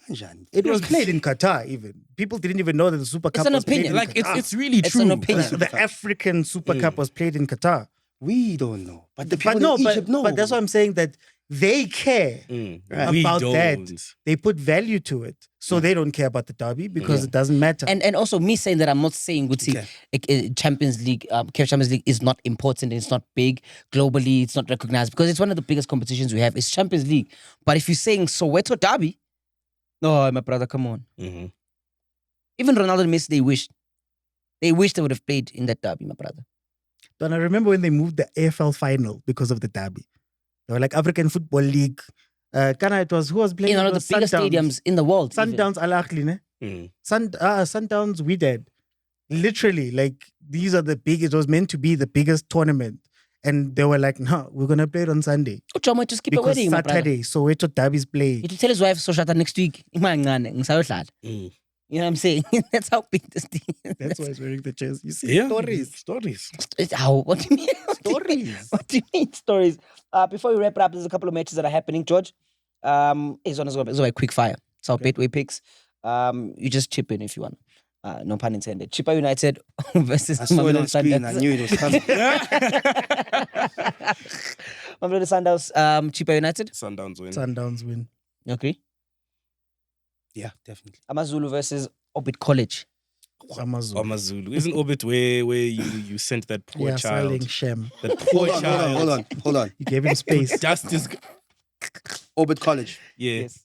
Kanjani? It was played in Qatar. Even people didn't even know that the Super Cup an was played opinion. in Like Qatar. it's really It's true. an opinion. the African Super Cup was played in Qatar. We don't know, but the people But no, in Egypt know. but that's what I'm saying, that they care We about that. don't. They put value to it, so they don't care about the derby because it doesn't matter. And also me saying that I'm not saying Guti, Champions League, Champions League is not important, it's not big globally, it's not recognized because it's one of the biggest competitions we have. It's Champions League. But if you're saying Soweto derby, no, my brother, come on. Mhm. Even Ronaldo and Messi, they wished they would have played in that derby, my brother. And I remember when they moved the AFL final because of the derby. They were like African Football League. Ghana, it was who was playing? In one It of the was biggest Sundowns. stadiums in the world. even. Sundowns Al Ahly, ne? Mm. Sundowns we did. Literally, like these are the big. It was meant to be the biggest tournament, and they were like, "No, we're gonna play it on Sunday Oh, Jomo, just keep a because wedding, my brother. Saturday, Soweto derby's played." You tell his wife Soshata next week. Mm. You know what I'm saying? That's how big this thing is. That's why he's wearing the chest. You see Yeah, stories. It's how? What do you mean? Stories. What do you mean stories? Before we wrap it up, there's a couple of matches that are happening. George, it's on a quick fire. So our Betway picks. You just chip in if you want. No pun intended. Chippa United versus I saw it on Mamelodi screen. I Sundowns. knew it was coming. Mamelodi Sundowns. Chippa United. Sundowns win. Sundowns win. Okay. Yeah, definitely. Amazulu versus Orbit College. Amazon. Amazulu. Isn't Orbit where you sent that poor Yeah, child? selling Shem. That poor Hold child. on. You gave him space. Justice. Orbit College. Yeah. Yes.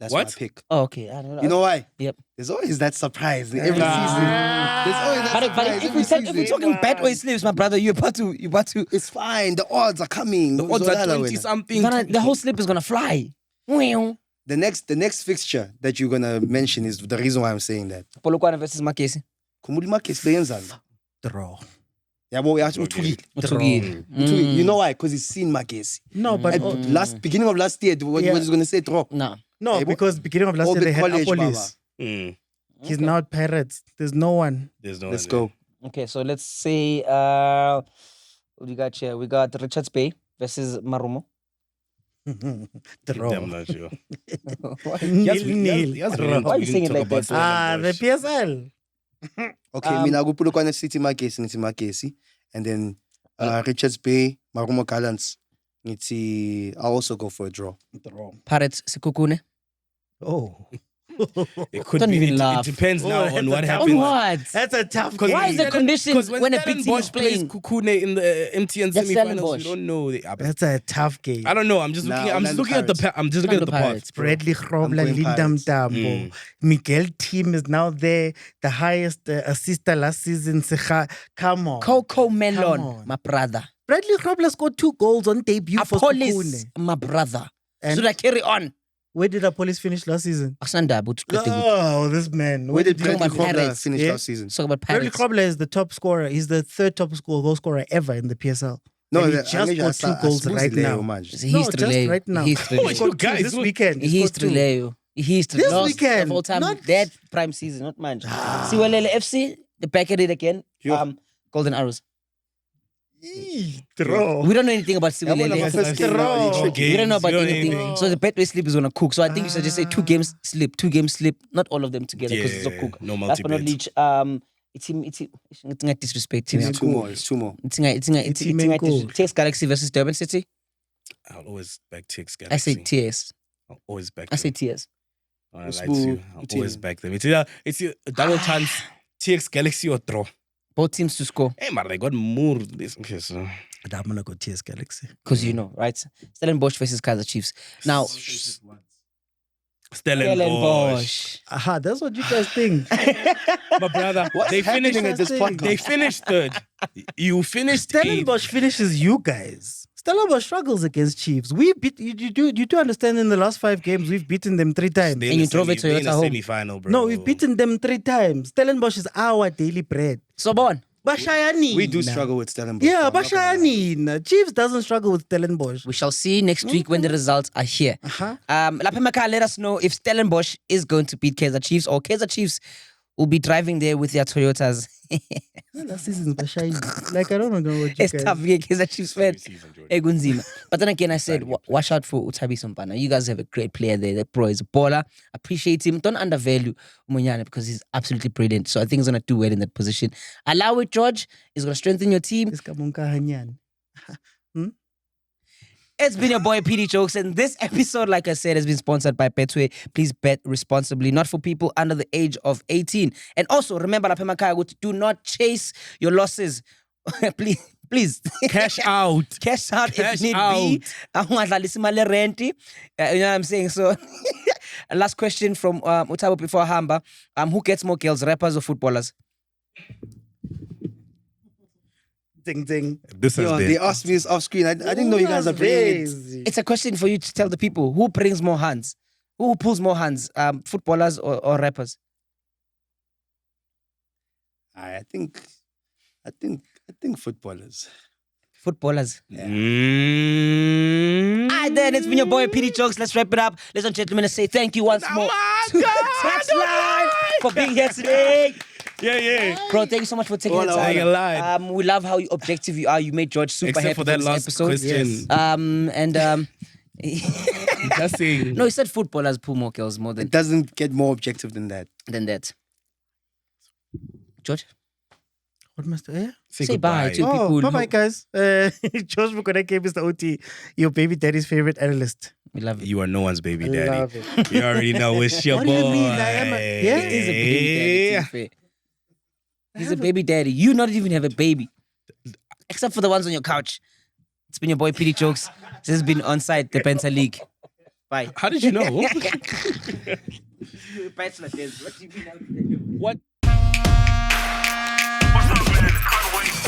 That's What? my pick. Oh, okay. I don't know. You know why? Yep. There's always that surprise in every season. There's always that But surprise if, every if we're season. talking Betway slaves, my brother, you're about to. It's fine. The odds are coming. The odds are 20 something. The whole slip is gonna fly. Meow. The next fixture that you're gonna mention is the reason why I'm saying that. Polokwane versus Makesi. Khumulima Kesbeyenzana. Draw. Yabo uthukile. Uthukile. You know why? Because he's seen Makesi. No, but And beginning of last year, what Yeah. was he gonna say? Draw. No. no, because beginning of last year Orbit they had College, Apolis. Mm. He's now at Pirates. There's no one. There's no Let's one go. Okay, so let's say what do you got here? We got Richards Bay versus Marumo. there. Draw. I'm not sure. Nil. Draw. Why are you saying it like that? The PSL. Okay, mina kupulukwana City Makesi, and then Richards Bay, Marumo Gallants. I'll also go for a draw. Draw. Pirates Sekukune. Oh. It could Don't be. even It laugh. depends now Oh, on what that's a happens. On what? That's a tough Because game. Why is the condition when a big team Stellenbosch is plays playing? Kukune in the MTN That's semi-finals, Stellenbosch. we don't know. That's a tough game. I don't know. I'm just Nah, looking. I'm just Orlando looking at the. Pirates. I'm just looking at the Orlando path. Bradley Grobler, going Linda Pirates. Mtambo. Miguel Team is now there. The highest assister last season. Come on. Coco Come Melon, on. my brother. Bradley Grobler scored 2 goals on debut for Apolis, Sekukune. my brother. And Should I carry on? where did Apolis finish last season? Asanda, but Oh, this man. Where did talking Bradley about Grobler Pirates? finish Yeah. last season? talk about Bradley Pirates. Grobler is the top scorer. He's the 3rd top goal scorer ever in the PSL. No, And he the- just Angela scored 2 goals right now. It's No, history, just Leo. right now. History, Oh, Leo. you Scored 2 guys, this look. weekend. He scored History, 2. Leo. History. This Lost weekend, of all time. not- That prime season, not mine. Siwelele FC, the back at it again. Yo. Golden Arrows. Draw. We don't know anything about Yeah, one of my Siwelele. first game now, Draw. it's tricky. We don't know about You don't anything. know. So the Betway slip is gonna cook. So I think you should just say 2 games slip, 2 games slip, not all of them together because it's a Yeah, cook. no Last but not multi-bet. least, it's not disrespect. It's 2 more. It's 2 more. It's TS Galaxy versus Durban City. I'll always back TX I say Galaxy. TS. I'll always back. I say them. TS. I like Smooth you. I'll team. always back them. It's a double chance. TX Galaxy or draw. Both teams to score Hey, man, they got more. This okay, so. I'm gonna go TS Galaxy. because you know, right? Stellenbosch versus Kaizer Chiefs. Now, Stellenbosch. Aha, that's what you guys think. My brother, What's they happening finished. at this podcast? They finished 3rd. You finished 8th. Stellenbosch finishes you guys. Stellenbosch struggles against Chiefs. We beat you do understand in the last 5 games we've beaten them 3 times. They're And in you the drove it to they're in Toyota the home. semi-final, bro. No, we've beaten them 3 times. Stellenbosch is our daily bread. Sobon. Bashayani. We do struggle with Stellenbosch. Yeah, I'm not gonna lie. Bashayani. Chiefs doesn't struggle with Stellenbosch. We shall see next week when the results are here. Uh-huh. Lapemaka, let us know if Stellenbosch is going to beat Kaizer Chiefs or Kaizer Chiefs will be driving there with their Toyotas. Last season's by shiny. Like, I don't know what you It's guys. tough, Kaizer Chiefs fan. Season, George. Egunzima. But then again, I said, watch out for Utabi Sompana. You guys have a great player there. That bro is a baller. Appreciate him. Don't undervalue Umunyana because he's absolutely brilliant. So I think he's going to do well in that position. Allow it, George. He's going to strengthen your team. This Kamunka Hanyan. It's been your boy PD Jokes, and this episode, like I said, has been sponsored by Betway. Please bet responsibly, not for people under the age of 18. And also, remember, do not chase your losses. Please. Cash out. Cash out Cash if need out. be. You know what I'm saying? So, last question from Utabo before Hamba. Who gets more girls, rappers or footballers? Ding ding. This has Yo, been. they asked me this off screen. I didn't know you guys are brilliant. crazy. It's a question for you to tell the people who brings more hands, who pulls more hands, footballers or rappers. I think footballers. Footballers. Mm. Alright then, it's been your boy PD Jokes. Let's wrap it up. Ladies and gentlemen, let's say thank you once more to Touchline for being here today. Yeah. Bro, thank you so much for taking the I ain't time. lying. We love how objective you are. You made George super Except happy for that this last episode. question. Just saying. No, he said footballers pull more girls more It doesn't get more objective than that. than that. George, What must I? say bye to Oh, people. bye bye, guys. George Mukoneke, Mr. OT, your baby daddy's favorite analyst. We love you. You are no one's baby I daddy. love it. You already know it's your What boy. do you mean? I am yeah? He's a baby daddy. To be fair. He's a baby daddy. You not even have a baby. Except for the ones on your couch. It's been your boy PD Jokes. This has been On Site, the Penta League. Bye. How did you know? What?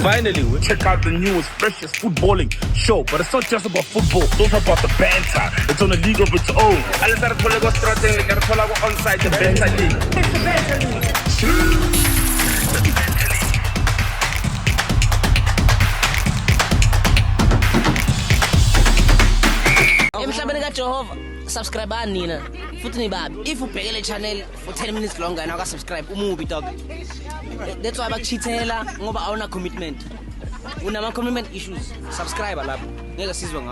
Finally, we check out the newest, freshest footballing show. But it's not just about football, it's also about the banter. It's on a league of its own. On-site, the Banter League. It's the Banter League. Emhlabeni kaJehova subscribe nina futhi nibabi if ubheke le channel for 10 minutes longer and subscribe umubi dog. That's why bakuchithela ngoba awuna commitment, unama commitment issues. Subscribe lapho ngeke sizwe ngawo.